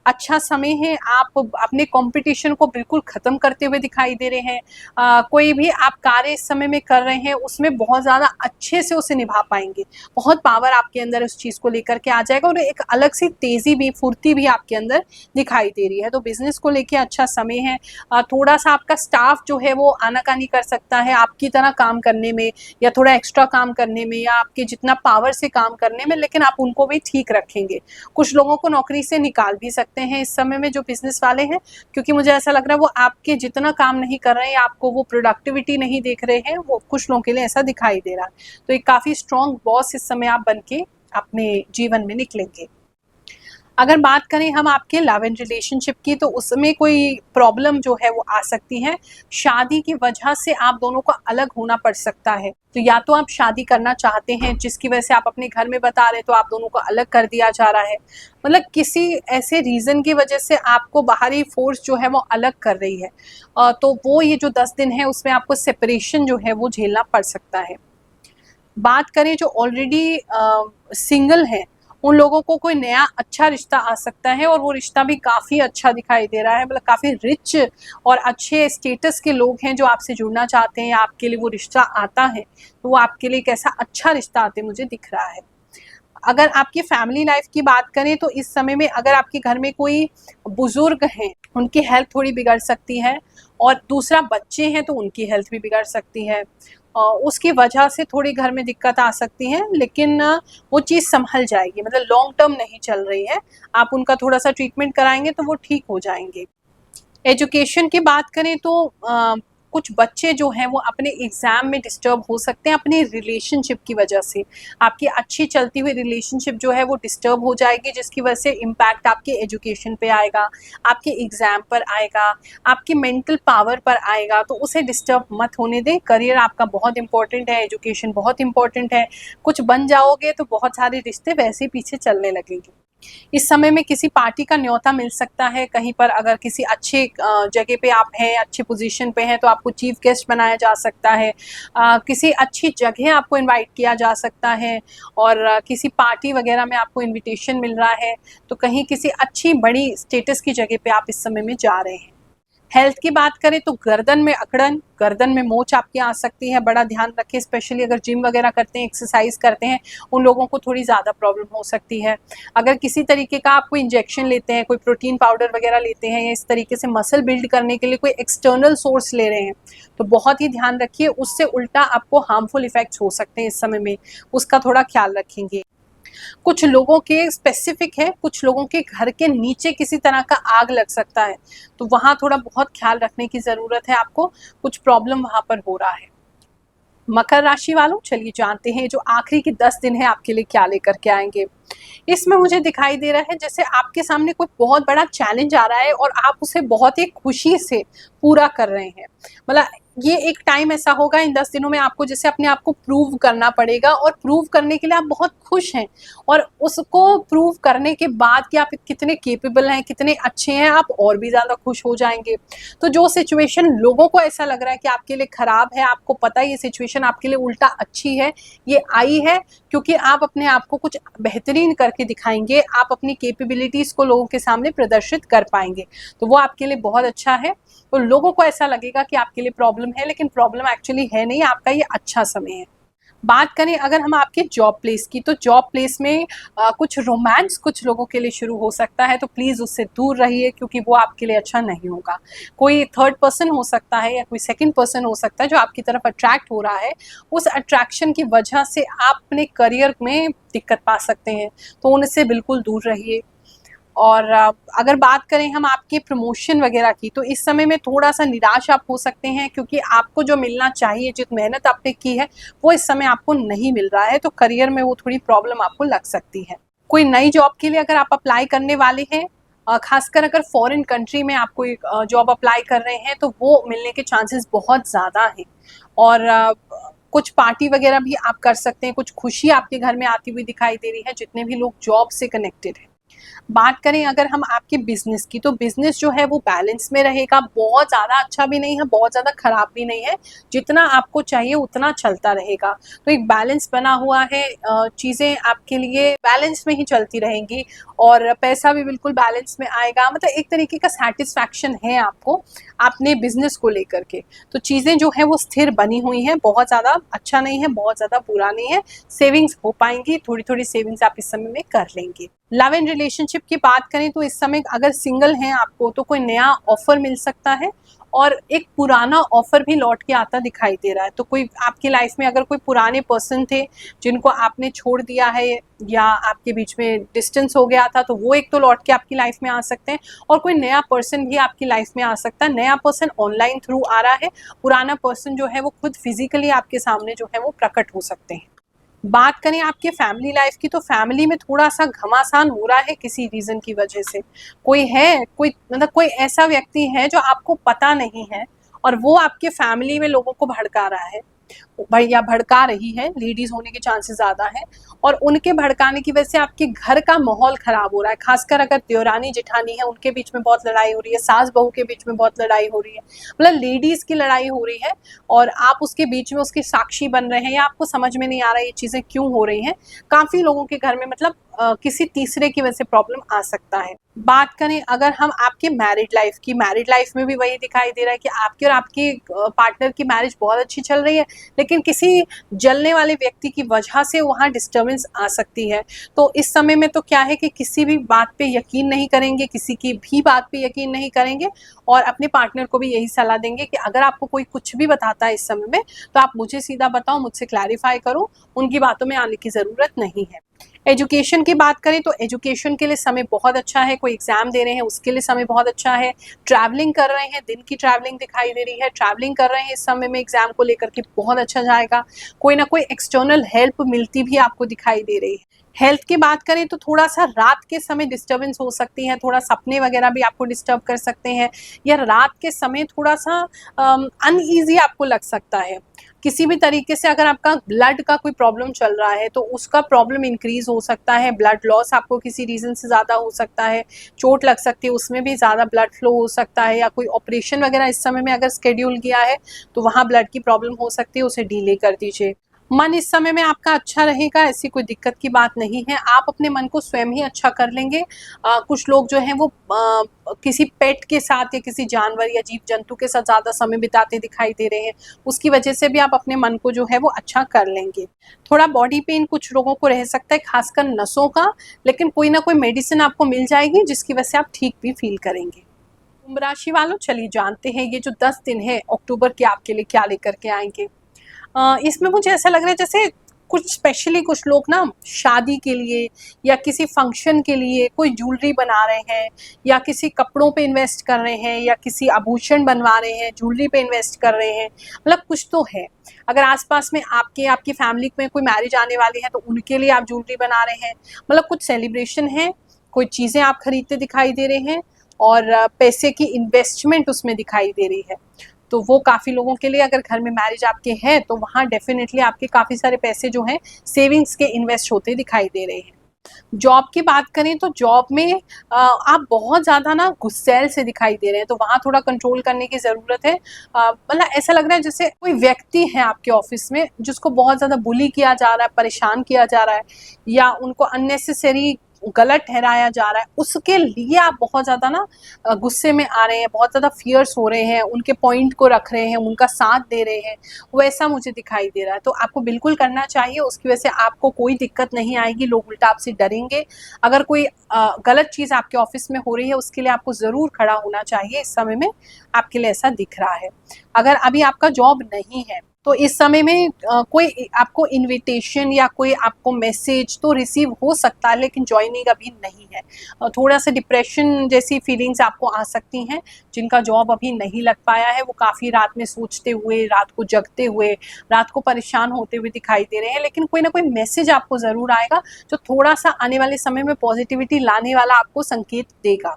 अच्छा समय है। आप अपने कंपटीशन को बिल्कुल ख़त्म करते हुए दिखाई दे रहे हैं। कोई भी आप कार्य इस समय में कर रहे हैं उसमें बहुत ज़्यादा अच्छे से उसे निभा पाएंगे। बहुत पावर आपके अंदर उस चीज़ को लेकर के आ जाएगा, और एक अलग सी तेज़ी भी, फुर्ती भी आपके अंदर दिखाई दे रही है। तो बिजनेस को लेके अच्छा समय है। थोड़ा सा आपका स्टाफ जो है वो आनाकानी कर सकता है आपकी तरह काम करने में, या थोड़ा एक्स्ट्रा काम करने में, या आपके जितना पावर से काम करने में, लेकिन आप उनको भी ठीक रखेंगे। कुछ लोगों को नौकरी से निकाल भी सकते हैं इस समय में जो बिजनेस वाले हैं, क्योंकि मुझे ऐसा लग रहा है वो आपके जितना काम नहीं कर रहे हैं, आपको वो प्रोडक्टिविटी नहीं देख रहे हैं, वो कुछ लोगों के लिए ऐसा दिखाई दे रहा है। तो एक काफ़ी स्ट्रॉन्ग बॉस इस समय आप बन के अपने जीवन में निकलेंगे। अगर बात करें हम आपके लव एंड रिलेशनशिप की, तो उसमें कोई प्रॉब्लम जो है वो आ सकती है। शादी की वजह से आप दोनों को अलग होना पड़ सकता है। तो या तो आप शादी करना चाहते हैं जिसकी वजह से आप अपने घर में बता रहे, तो आप दोनों को अलग कर दिया जा रहा है। मतलब किसी ऐसे रीज़न की वजह से आपको बाहरी फोर्स जो है वो अलग कर रही है। तो वो ये जो 10 दिन है उसमें आपको सेपरेशन जो है वो झेलना पड़ सकता है। बात करें जो ऑलरेडी सिंगल हैं, उन लोगों को कोई नया अच्छा रिश्ता आ सकता है, और वो रिश्ता भी काफ़ी अच्छा दिखाई दे रहा है। मतलब काफ़ी रिच और अच्छे स्टेटस के लोग हैं जो आपसे जुड़ना चाहते हैं, आपके लिए वो रिश्ता आता है, तो वो आपके लिए एक ऐसा अच्छा रिश्ता आते मुझे दिख रहा है। अगर आपकी फैमिली लाइफ की बात करें, तो इस समय में अगर आपके घर में कोई बुजुर्ग हैं, उनकी हेल्थ थोड़ी बिगड़ सकती है, और दूसरा बच्चे हैं तो उनकी हेल्थ भी बिगड़ सकती है। उसकी वजह से थोड़ी घर में दिक्कत आ सकती है, लेकिन वो चीज़ संभल जाएगी, मतलब लॉन्ग टर्म नहीं चल रही है। आप उनका थोड़ा सा ट्रीटमेंट कराएंगे तो वो ठीक हो जाएंगे। एजुकेशन की बात करें तो कुछ बच्चे जो हैं वो अपने एग्ज़ाम में डिस्टर्ब हो सकते हैं अपने रिलेशनशिप की वजह से। आपकी अच्छी चलती हुई रिलेशनशिप जो है वो डिस्टर्ब हो जाएगी, जिसकी वजह से इम्पैक्ट आपके एजुकेशन पे आएगा, आपके एग्ज़ाम पर आएगा, आपकी मेंटल पावर पर आएगा। तो उसे डिस्टर्ब मत होने दें। करियर आपका बहुत इंपॉर्टेंट है, एजुकेशन बहुत इंपॉर्टेंट है। कुछ बन जाओगे तो बहुत सारे रिश्ते वैसे ही पीछे चलने लगेंगे। इस समय में किसी पार्टी का न्योता मिल सकता है कहीं पर। अगर किसी अच्छे जगह पे आप हैं, अच्छे पोजीशन पे हैं, तो आपको चीफ गेस्ट बनाया जा सकता है। किसी अच्छी जगह आपको इनवाइट किया जा सकता है, और किसी पार्टी वगैरह में आपको इनविटेशन मिल रहा है, तो कहीं किसी अच्छी बड़ी स्टेटस की जगह पे आप इस समय में जा रहे हैं। हेल्थ की बात करें तो गर्दन में अकड़न, गर्दन में मोच आपकी आ सकती है। बड़ा ध्यान रखें, स्पेशली अगर जिम वगैरह करते हैं, एक्सरसाइज करते हैं, उन लोगों को थोड़ी ज़्यादा प्रॉब्लम हो सकती है। अगर किसी तरीके का आप कोई इंजेक्शन लेते हैं, कोई प्रोटीन पाउडर वगैरह लेते हैं, या इस तरीके से मसल बिल्ड करने के लिए कोई एक्सटर्नल सोर्स ले रहे हैं, तो बहुत ही ध्यान रखिए, उससे उल्टा आपको हार्मफुल इफेक्ट्स हो सकते हैं इस समय में, उसका थोड़ा ख्याल रखेंगे। कुछ लोगों के स्पेसिफिक है, कुछ लोगों के घर के नीचे किसी तरह का आग लग सकता है, तो वहाँ थोड़ा बहुत ख्याल रखने की ज़रूरत है आपको, कुछ प्रॉब्लम वहाँ पर हो रहा है। मकर राशि वालों, चलिए जानते हैं जो आखिरी के 10 दिन है आपके लिए क्या लेकर के आएंगे। इसमें मुझे दिखाई दे रहा है जैसे आपके सामने कोई बहुत बड़ा चैलेंज आ रहा है, और आप उसे बहुत ही खुशी से पूरा कर रहे हैं। मतलब ये एक टाइम ऐसा होगा इन 10 दिनों में, आपको जैसे अपने आप को प्रूव करना पड़ेगा, और प्रूव करने के लिए आप बहुत खुश हैं, और उसको प्रूव करने के बाद कि आप कितने केपेबल हैं, कितने अच्छे हैं, आप और भी ज़्यादा खुश हो जाएंगे। तो जो सिचुएशन लोगों को ऐसा लग रहा है कि आपके लिए खराब है, आपको पता है ये सिचुएशन आपके लिए उल्टा अच्छी है, ये आई है क्योंकि आप अपने आप को कुछ बेहतरीन करके दिखाएंगे, आप अपनी कैपेबिलिटीज़ को लोगों के सामने प्रदर्शित कर पाएंगे, तो वो आपके लिए बहुत अच्छा है। तो लोगों को ऐसा लगेगा कि आपके लिए प्रॉब्लम है, लेकिन प्रॉब्लम एक्चुअली है नहीं, आपका ये अच्छा समय है। बात करें अगर हम आपके जॉब प्लेस की, तो जॉब प्लेस में कुछ रोमांस कुछ लोगों के लिए शुरू हो सकता है, तो प्लीज़ उससे दूर रहिए, क्योंकि वो आपके लिए अच्छा नहीं होगा। कोई थर्ड पर्सन हो सकता है, या कोई सेकंड पर्सन हो सकता है जो आपकी तरफ अट्रैक्ट हो रहा है। उस अट्रैक्शन की वजह से आप अपने करियर में दिक्कत पा सकते हैं, तो उनसे बिल्कुल दूर रहिए। और अगर बात करें हम आपके प्रमोशन वगैरह की, तो इस समय में थोड़ा सा निराश आप हो सकते हैं, क्योंकि आपको जो मिलना चाहिए, जित मेहनत आपने की है, वो इस समय आपको नहीं मिल रहा है, तो करियर में वो थोड़ी प्रॉब्लम आपको लग सकती है। कोई नई जॉब के लिए अगर आप अप्लाई करने वाले हैं, खासकर अगर फॉरेन कंट्री में आप कोई जॉब अप्लाई कर रहे हैं, तो वो मिलने के चांसेस बहुत ज़्यादा हैं। और कुछ पार्टी वगैरह भी आप कर सकते हैं, कुछ खुशी आपके घर में आती हुई दिखाई दे रही है, जितने भी लोग जॉब से कनेक्टेड हैं। बात करें अगर हम आपके बिजनेस की, तो बिजनेस जो है वो बैलेंस में रहेगा, बहुत ज़्यादा अच्छा भी नहीं है, बहुत ज़्यादा खराब भी नहीं है, जितना आपको चाहिए उतना चलता रहेगा। तो एक बैलेंस बना हुआ है, चीज़ें आपके लिए बैलेंस में ही चलती रहेंगी, और पैसा भी बिल्कुल बैलेंस में आएगा। मतलब एक तरीके का सेटिस्फैक्शन है आपको अपने बिजनेस को लेकर के। तो चीज़ें जो है वो स्थिर बनी हुई हैं, बहुत ज़्यादा अच्छा नहीं है, बहुत ज़्यादा बुरा नहीं है, सेविंग्स हो पाएंगी, थोड़ी थोड़ी सेविंग्स आप इस समय में कर लेंगे। लव एंड रिलेशनशिप की बात करें तो इस समय अगर सिंगल हैं आपको, तो कोई नया ऑफर मिल सकता है, और एक पुराना ऑफर भी लौट के आता दिखाई दे रहा है। तो कोई आपकी लाइफ में अगर कोई पुराने पर्सन थे जिनको आपने छोड़ दिया है, या आपके बीच में डिस्टेंस हो गया था, तो वो एक तो लौट के आपकी लाइफ में आ सकते हैं, और कोई नया पर्सन भी आपकी लाइफ में आ सकता है। नया पर्सन ऑनलाइन थ्रू आ रहा है, पुराना पर्सन जो है वो खुद फिजिकली आपके सामने जो है वो प्रकट हो सकते हैं। बात करें आपके फैमिली लाइफ की, तो फैमिली में थोड़ा सा घमासान हो रहा है किसी रीजन की वजह से। कोई है, कोई मतलब कोई ऐसा व्यक्ति है जो आपको पता नहीं है और वो आपके फैमिली में लोगों को भड़का रहा है, या भड़का रही है, लेडीज होने के चांसेस ज्यादा है। और उनके भड़काने की वजह से आपके घर का माहौल खराब हो रहा है। खासकर अगर देवरानी जेठानी है, उनके बीच में बहुत लड़ाई हो रही है, सास बहू के बीच में बहुत लड़ाई हो रही है, मतलब लेडीज की लड़ाई हो रही है और आप उसके बीच में उसके साक्षी बन रहे हैं, या आपको समझ में नहीं आ रहा है ये चीजें क्यों हो रही हैं। काफी लोगों के घर में मतलब किसी तीसरे की वजह से प्रॉब्लम आ सकता है। बात करें अगर हम आपके मैरिड लाइफ की, मैरिड लाइफ में भी वही दिखाई दे रहा है कि आपके और आपके पार्टनर की मैरिज बहुत अच्छी चल रही है, लेकिन किसी जलने वाले व्यक्ति की वजह से वहाँ डिस्टर्बेंस आ सकती है। तो इस समय में तो क्या है कि किसी भी बात पे यकीन नहीं करेंगे, किसी की भी बात पे यकीन नहीं करेंगे, और अपने पार्टनर को भी यही सलाह देंगे कि अगर आपको कोई कुछ भी बताता है इस समय में, तो आप मुझे सीधा बताओ, मुझसे क्लैरिफाई करो, उनकी बातों में आने की ज़रूरत नहीं है। एजुकेशन की बात करें तो एजुकेशन के लिए समय बहुत अच्छा है, कोई एग्जाम दे रहे हैं उसके लिए समय बहुत अच्छा है, ट्रैवलिंग कर रहे हैं, दिन की ट्रैवलिंग दिखाई दे रही है, ट्रैवलिंग कर रहे हैं इस समय में एग्जाम को लेकर के बहुत अच्छा जाएगा। कोई ना कोई एक्सटर्नल हेल्प मिलती भी आपको दिखाई दे रही है। हेल्थ की बात करें तो थोड़ा सा रात के समय डिस्टर्बेंस हो सकती है, थोड़ा सपने वगैरह भी आपको डिस्टर्ब कर सकते हैं, या रात के समय थोड़ा सा अनईजी आपको लग सकता है। किसी भी तरीके से अगर आपका ब्लड का कोई प्रॉब्लम चल रहा है तो उसका प्रॉब्लम इंक्रीज हो सकता है, ब्लड लॉस आपको किसी रीजन से ज़्यादा हो सकता है, चोट लग सकती है, उसमें भी ज़्यादा ब्लड फ्लो हो सकता है, या कोई ऑपरेशन वगैरह इस समय में अगर स्केड्यूल किया है तो वहाँ ब्लड की प्रॉब्लम हो सकती है, उसे डिले कर दीजिए। मन इस समय में आपका अच्छा रहेगा, ऐसी कोई दिक्कत की बात नहीं है, आप अपने मन को स्वयं ही अच्छा कर लेंगे। कुछ लोग जो हैं वो किसी पेट के साथ या किसी जानवर या जीव जंतु के साथ ज़्यादा समय बिताते दिखाई दे रहे हैं, उसकी वजह से भी आप अपने मन को जो है वो अच्छा कर लेंगे। थोड़ा बॉडी पेन कुछ लोगों को रह सकता है, खासकर नसों का, लेकिन कोई ना कोई मेडिसिन आपको मिल जाएगी जिसकी वजह से आप ठीक भी फील करेंगे। कुंभ राशि वालों, चलिए जानते हैं ये जो 10 दिन है अक्टूबर के आपके लिए क्या लेकर के आएंगे। इसमें मुझे ऐसा लग रहा है जैसे कुछ स्पेशली कुछ लोग ना शादी के लिए या किसी फंक्शन के लिए कोई ज्वेलरी बना रहे हैं, या किसी कपड़ों पे इन्वेस्ट कर रहे हैं, या किसी आभूषण बनवा रहे हैं, ज्वेलरी पे इन्वेस्ट कर रहे हैं, मतलब कुछ तो है। अगर आसपास में आपकी फैमिली में कोई मैरिज आने वाली है तो उनके लिए आप ज्वेलरी बना रहे हैं, मतलब कुछ सेलिब्रेशन है, कोई चीज़ें आप खरीदते दिखाई दे रहे हैं, और पैसे की इन्वेस्टमेंट उसमें दिखाई दे रही है। तो वो काफ़ी लोगों के लिए, अगर घर में मैरिज आपके है तो वहाँ डेफिनेटली आपके काफ़ी सारे पैसे जो हैं सेविंग्स के इन्वेस्ट होते दिखाई दे रहे हैं। जॉब की बात करें तो जॉब में आप बहुत ज़्यादा ना गुस्सैल से दिखाई दे रहे हैं, तो वहाँ थोड़ा कंट्रोल करने की ज़रूरत है। मतलब ऐसा लग रहा है जैसे कोई व्यक्ति है आपके ऑफिस में जिसको बहुत ज़्यादा बुली किया जा रहा है, परेशान किया जा रहा है, या उनको अननेसेसरी गलत ठहराया जा रहा है, उसके लिए आप बहुत ज़्यादा ना गुस्से में आ रहे हैं, बहुत ज़्यादा फियर्स हो रहे हैं, उनके पॉइंट को रख रहे हैं, उनका साथ दे रहे हैं, वैसा मुझे दिखाई दे रहा है। तो आपको बिल्कुल करना चाहिए, उसकी वजह से आपको कोई दिक्कत नहीं आएगी, लोग उल्टा आपसे डरेंगे। अगर कोई गलत चीज़ आपके ऑफिस में हो रही है उसके लिए आपको ज़रूर खड़ा होना चाहिए, इस समय में आपके लिए ऐसा दिख रहा है। अगर अभी आपका जॉब नहीं है तो इस समय में कोई आपको इनविटेशन या कोई आपको मैसेज तो रिसीव हो सकता है, लेकिन ज्वाइनिंग अभी नहीं है। थोड़ा सा डिप्रेशन जैसी फीलिंग्स आपको आ सकती हैं। जिनका जॉब अभी नहीं लग पाया है वो काफ़ी रात में सोचते हुए, रात को जगते हुए, रात को परेशान होते हुए दिखाई दे रहे हैं, लेकिन कोई ना कोई मैसेज आपको ज़रूर आएगा जो थोड़ा सा आने वाले समय में पॉजिटिविटी लाने वाला आपको संकेत देगा।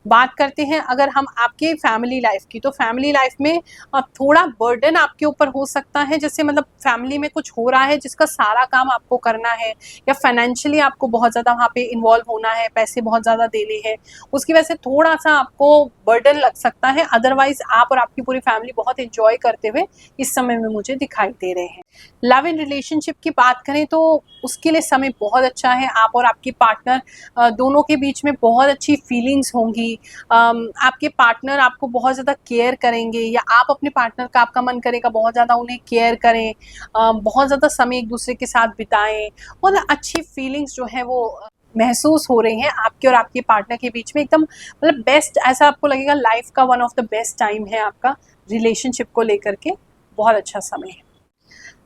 बात करते हैं अगर हम आपके फैमिली लाइफ की, तो फैमिली लाइफ में थोड़ा बर्डन आपके ऊपर हो सकता है, जैसे मतलब फैमिली में कुछ हो रहा है जिसका सारा काम आपको करना है, या फाइनेंशियली आपको बहुत ज़्यादा वहाँ पे इन्वॉल्व होना है, पैसे बहुत ज़्यादा देने हैं, उसकी वजह से थोड़ा सा आपको बर्डन लग सकता है। अदरवाइज आप और आपकी पूरी फैमिली बहुत इंजॉय करते हुए इस समय में मुझे दिखाई दे रहे हैं। लव इन रिलेशनशिप की बात करें तो उसके लिए समय बहुत अच्छा है, आप और आपके पार्टनर दोनों के बीच में बहुत अच्छी फीलिंग्स होंगी। आपके पार्टनर आपको बहुत ज़्यादा केयर करेंगे, या आप अपने पार्टनर का, आपका मन करेगा बहुत ज़्यादा उन्हें केयर करें, बहुत ज़्यादा समय एक दूसरे के साथ बिताएं, और अच्छी फीलिंग्स जो है वो महसूस हो रही हैं आपके और आपके पार्टनर के बीच में, एकदम मतलब बेस्ट, ऐसा आपको लगेगा लाइफ का one of the best time है आपका रिलेशनशिप को लेकर के, बहुत अच्छा समय है।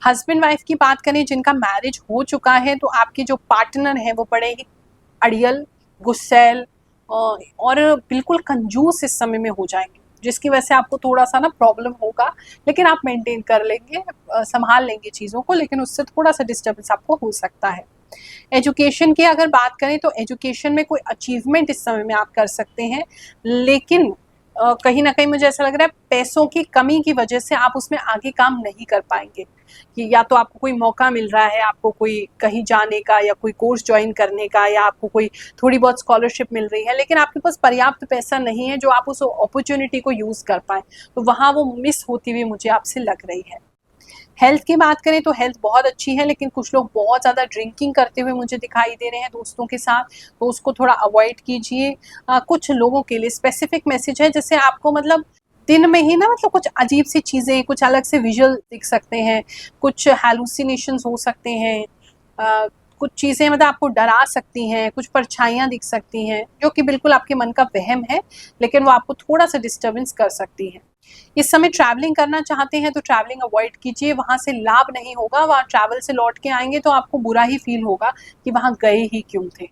हस्बैंड वाइफ की बात करें जिनका मैरिज हो चुका है, तो आपके जो पार्टनर हैं वो बड़े ही अड़ियल, गुस्सैल और बिल्कुल कंजूस इस समय में हो जाएंगे। जिसकी वजह से आपको थोड़ा सा ना प्रॉब्लम होगा, लेकिन आप मेंटेन कर लेंगे, संभाल लेंगे चीज़ों को, लेकिन उससे थोड़ा सा डिस्टर्बेंस आपको हो सकता है। एजुकेशन की अगर बात करें तो एजुकेशन में कोई अचीवमेंट इस समय में आप कर सकते हैं, लेकिन कहीं ना कहीं मुझे ऐसा लग रहा है पैसों की कमी की वजह से आप उसमें आगे काम नहीं कर पाएंगे, कि या तो आपको कोई मौका मिल रहा है, आपको कोई कहीं जाने का या कोई कोर्स ज्वाइन करने का, या आपको कोई थोड़ी बहुत स्कॉलरशिप मिल रही है, लेकिन आपके पास पर्याप्त पैसा नहीं है जो आप उस अपॉर्चुनिटी को यूज कर पाए, तो वहाँ वो मिस होती हुई मुझे आपसे लग रही है। हेल्थ की बात करें तो हेल्थ बहुत अच्छी है, लेकिन कुछ लोग बहुत ज़्यादा ड्रिंकिंग करते हुए मुझे दिखाई दे रहे हैं दोस्तों के साथ, तो उसको थोड़ा अवॉइड कीजिए। कुछ लोगों के लिए स्पेसिफिक मैसेज है, जैसे आपको मतलब दिन में ही ना मतलब कुछ अजीब सी चीज़ें, कुछ अलग से विजुअल दिख सकते हैं, कुछ हैलुसिनेशंस हो सकते हैं, कुछ चीज़ें मतलब आपको डरा सकती हैं, कुछ परछाइयाँ दिख सकती हैं, जो कि बिल्कुल आपके मन का वहम है, लेकिन वो आपको थोड़ा सा डिस्टर्बेंस कर सकती हैं। इस समय ट्रैवलिंग करना चाहते हैं तो ट्रैवलिंग अवॉइड कीजिए, वहाँ से लाभ नहीं होगा, वहाँ ट्रैवल से लौट के आएंगे तो आपको बुरा ही फील होगा कि वहाँ गए ही क्यों थे।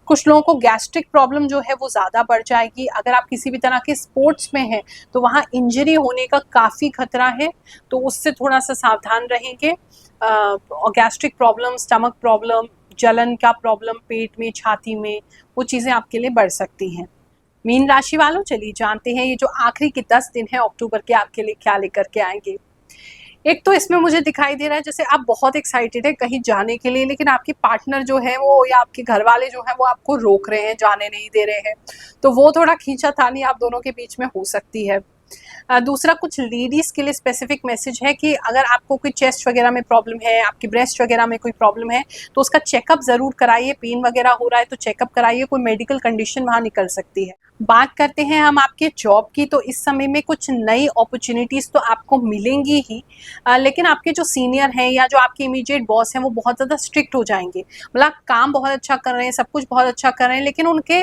कुछ लोगों को गैस्ट्रिक प्रॉब्लम जो है वो ज़्यादा बढ़ जाएगी। अगर आप किसी भी तरह के स्पोर्ट्स में हैं तो वहाँ इंजरी होने का काफ़ी खतरा है, तो उससे थोड़ा सा सावधान रहेंगे। और गैस्ट्रिक प्रॉब्लम, स्टमक प्रॉब्लम, जलन का प्रॉब्लम पेट में, छाती में, वो चीज़ें आपके लिए बढ़ सकती हैं। मीन राशि वालों, चलिए जानते हैं ये जो आखिरी के 10 दिन है अक्टूबर के आपके लिए क्या लेकर के आएंगे। एक तो इसमें मुझे दिखाई दे रहा है जैसे आप बहुत एक्साइटेड है कहीं जाने के लिए, लेकिन आपके पार्टनर जो है वो या आपके घर वाले जो है वो आपको रोक रहे हैं, जाने नहीं दे रहे हैं, तो वो थोड़ा खींचातानी आप दोनों के बीच में हो सकती है। दूसरा, कुछ लेडीज़ के लिए स्पेसिफिक मैसेज है कि अगर आपको कोई चेस्ट वगैरह में प्रॉब्लम है, आपकी ब्रेस्ट वगैरह में कोई प्रॉब्लम है, तो उसका चेकअप ज़रूर कराइए। पेन वगैरह हो रहा है तो चेकअप कराइए, कोई मेडिकल कंडीशन वहाँ निकल सकती है। बात करते हैं हम आपके जॉब की, तो इस समय में कुछ नई अपॉर्चुनिटीज़ तो आपको मिलेंगी ही, लेकिन आपके जो सीनियर हैं या जो आपके इमीडिएट बॉस हैं वो बहुत ज़्यादा स्ट्रिक्ट हो जाएंगे। मतलब काम बहुत अच्छा कर रहे हैं, सब कुछ बहुत अच्छा कर रहे हैं, लेकिन उनके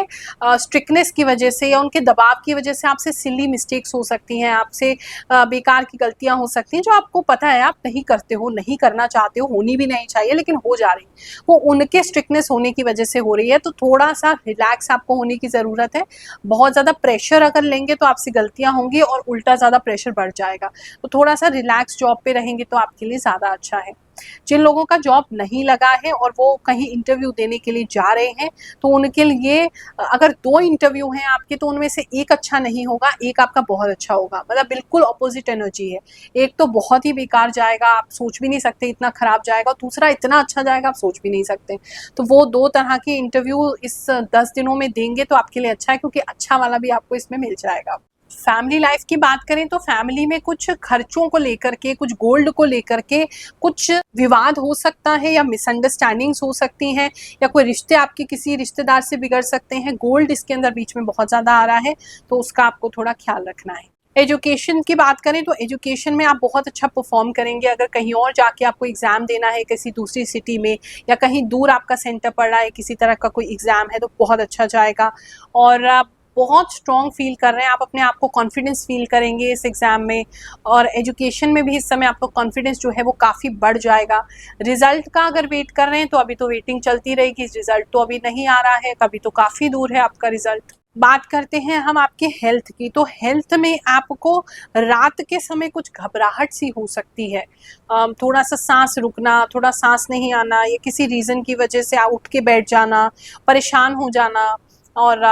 स्ट्रिक्टनेस की वजह से या उनके दबाव की वजह से आपसे सिली मिस्टेक्स हो सकती हैं, आपसे बेकार की गलतियां हो सकती हैं जो आपको पता है आप नहीं करते हो, नहीं करना चाहते हो, होनी भी नहीं चाहिए, लेकिन हो जा रही, वो उनके स्ट्रिक्टनेस होने की वजह से हो रही है। तो थोड़ा सा रिलैक्स आपको होने की ज़रूरत है। बहुत ज़्यादा प्रेशर अगर लेंगे तो आपसे गलतियां होंगी और उल्टा ज़्यादा प्रेशर बढ़ जाएगा, तो थोड़ा सा रिलैक्स जॉब पे रहेंगे तो आपके लिए ज़्यादा अच्छा है। जिन लोगों का जॉब नहीं लगा है और वो कहीं इंटरव्यू देने के लिए जा रहे हैं, तो उनके लिए अगर 2 इंटरव्यू हैं आपके तो उनमें से एक अच्छा नहीं होगा, एक आपका बहुत अच्छा होगा, मतलब बिल्कुल अपोजिट एनर्जी है। एक तो बहुत ही बेकार जाएगा, आप सोच भी नहीं सकते इतना खराब जाएगा, दूसरा इतना अच्छा जाएगा आप सोच भी नहीं सकते। तो वो 2 तरह के इंटरव्यू इस 10 दिनों में देंगे तो आपके लिए अच्छा है, क्योंकि अच्छा वाला भी आपको इसमें मिल जाएगा। फैमिली लाइफ की बात करें तो फैमिली में कुछ खर्चों को लेकर के, कुछ गोल्ड को लेकर के कुछ विवाद हो सकता है या मिसअंडरस्टैंडिंग्स हो सकती हैं, या कोई रिश्ते आपके किसी रिश्तेदार से बिगड़ सकते हैं। गोल्ड इसके अंदर बीच में बहुत ज़्यादा आ रहा है, तो उसका आपको थोड़ा ख्याल रखना है। एजुकेशन की बात करें तो एजुकेशन में आप बहुत अच्छा परफॉर्म करेंगे। अगर कहीं और जाके आपको एग्ज़ाम देना है किसी दूसरी सिटी में, या कहीं दूर आपका सेंटर पड़ रहा है, किसी तरह का कोई एग्ज़ाम है, तो बहुत अच्छा जाएगा और आप बहुत स्ट्रॉन्ग फील कर रहे हैं, आप अपने आप को कॉन्फिडेंस फील करेंगे इस एग्ज़ाम में। और एजुकेशन में भी इस समय आपका कॉन्फिडेंस जो है वो काफ़ी बढ़ जाएगा। रिजल्ट का अगर वेट कर रहे हैं तो अभी तो वेटिंग चलती रहेगी, रिजल्ट तो अभी नहीं आ रहा है, कभी तो काफ़ी दूर है आपका रिजल्ट। बात करते हैं हम आपके हेल्थ की, तो हेल्थ में आपको रात के समय कुछ घबराहट सी हो सकती है, थोड़ा सा सांस रुकना, थोड़ा सांस नहीं आना, या किसी रीज़न की वजह से आप उठ के बैठ जाना, परेशान हो जाना, और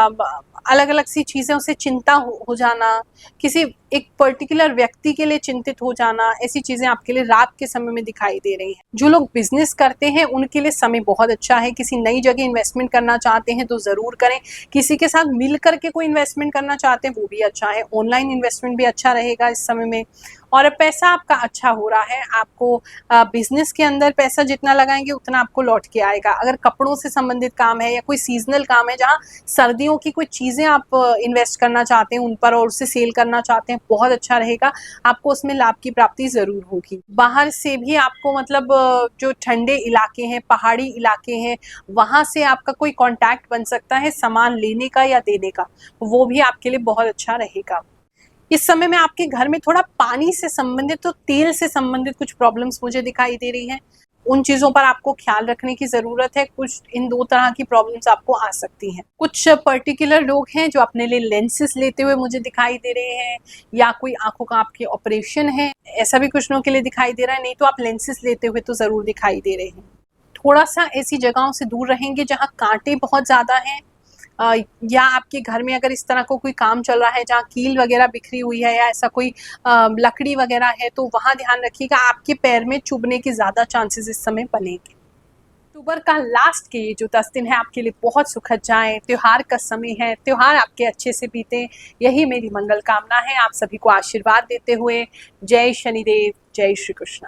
अलग अलग सी चीज़ों से चिंता हो जाना, किसी एक पर्टिकुलर व्यक्ति के लिए चिंतित हो जाना, ऐसी चीज़ें आपके लिए रात के समय में दिखाई दे रही हैं। जो लोग बिजनेस करते हैं उनके लिए समय बहुत अच्छा है। किसी नई जगह इन्वेस्टमेंट करना चाहते हैं तो ज़रूर करें, किसी के साथ मिल करके कोई इन्वेस्टमेंट करना चाहते हैं वो भी अच्छा है। ऑनलाइन इन्वेस्टमेंट भी अच्छा रहेगा इस समय में, और पैसा आपका अच्छा हो रहा है। आपको बिजनेस के अंदर पैसा जितना लगाएंगे उतना आपको लौट के आएगा। अगर कपड़ों से संबंधित काम है या कोई सीजनल काम है जहाँ सर्दियों की कोई चीज़ें आप इन्वेस्ट करना चाहते हैं उन पर और उससे सेल करना चाहते हैं, बहुत अच्छा रहेगा, आपको उसमें लाभ की प्राप्ति ज़रूर होगी। बाहर से भी आपको मतलब जो ठंडे इलाके हैं, पहाड़ी इलाके हैं, वहाँ से आपका कोई कॉन्टैक्ट बन सकता है सामान लेने का या देने का, वो भी आपके लिए बहुत अच्छा रहेगा। इस समय में आपके घर में थोड़ा पानी से संबंधित, तो तेल से संबंधित कुछ प्रॉब्लम्स मुझे दिखाई दे रही हैं। उन चीज़ों पर आपको ख्याल रखने की ज़रूरत है। कुछ इन 2 तरह की प्रॉब्लम्स आपको आ सकती हैं। कुछ पर्टिकुलर लोग हैं जो अपने लिए लेंसेज़ लेते हुए मुझे दिखाई दे रहे हैं, या कोई आँखों का आपके ऑपरेशन है, ऐसा भी कुछ लोगों के लिए दिखाई दे रहा है, नहीं तो आप लेंसेज़ लेते हुए तो ज़रूर दिखाई दे रहे हैं। थोड़ा-सा ऐसी जगहों से दूर रहेंगे जहाँ काँटे बहुत ज़्यादा हैं, या आपके घर में अगर इस तरह का कोई काम चल रहा है जहाँ कील वगैरह बिखरी हुई है या ऐसा कोई लकड़ी वगैरह है, तो वहाँ ध्यान रखिएगा, आपके पैर में चुभने के ज़्यादा चांसेस इस समय बनेंगे। अक्टूबर का लास्ट के ये जो 10 दिन है आपके लिए बहुत सुखद जाएं। त्योहार का समय है, त्योहार आपके अच्छे से बीते, यही मेरी मंगल कामना है। आप सभी को आशीर्वाद देते हुए, जय शनिदेव, जय श्री कृष्ण।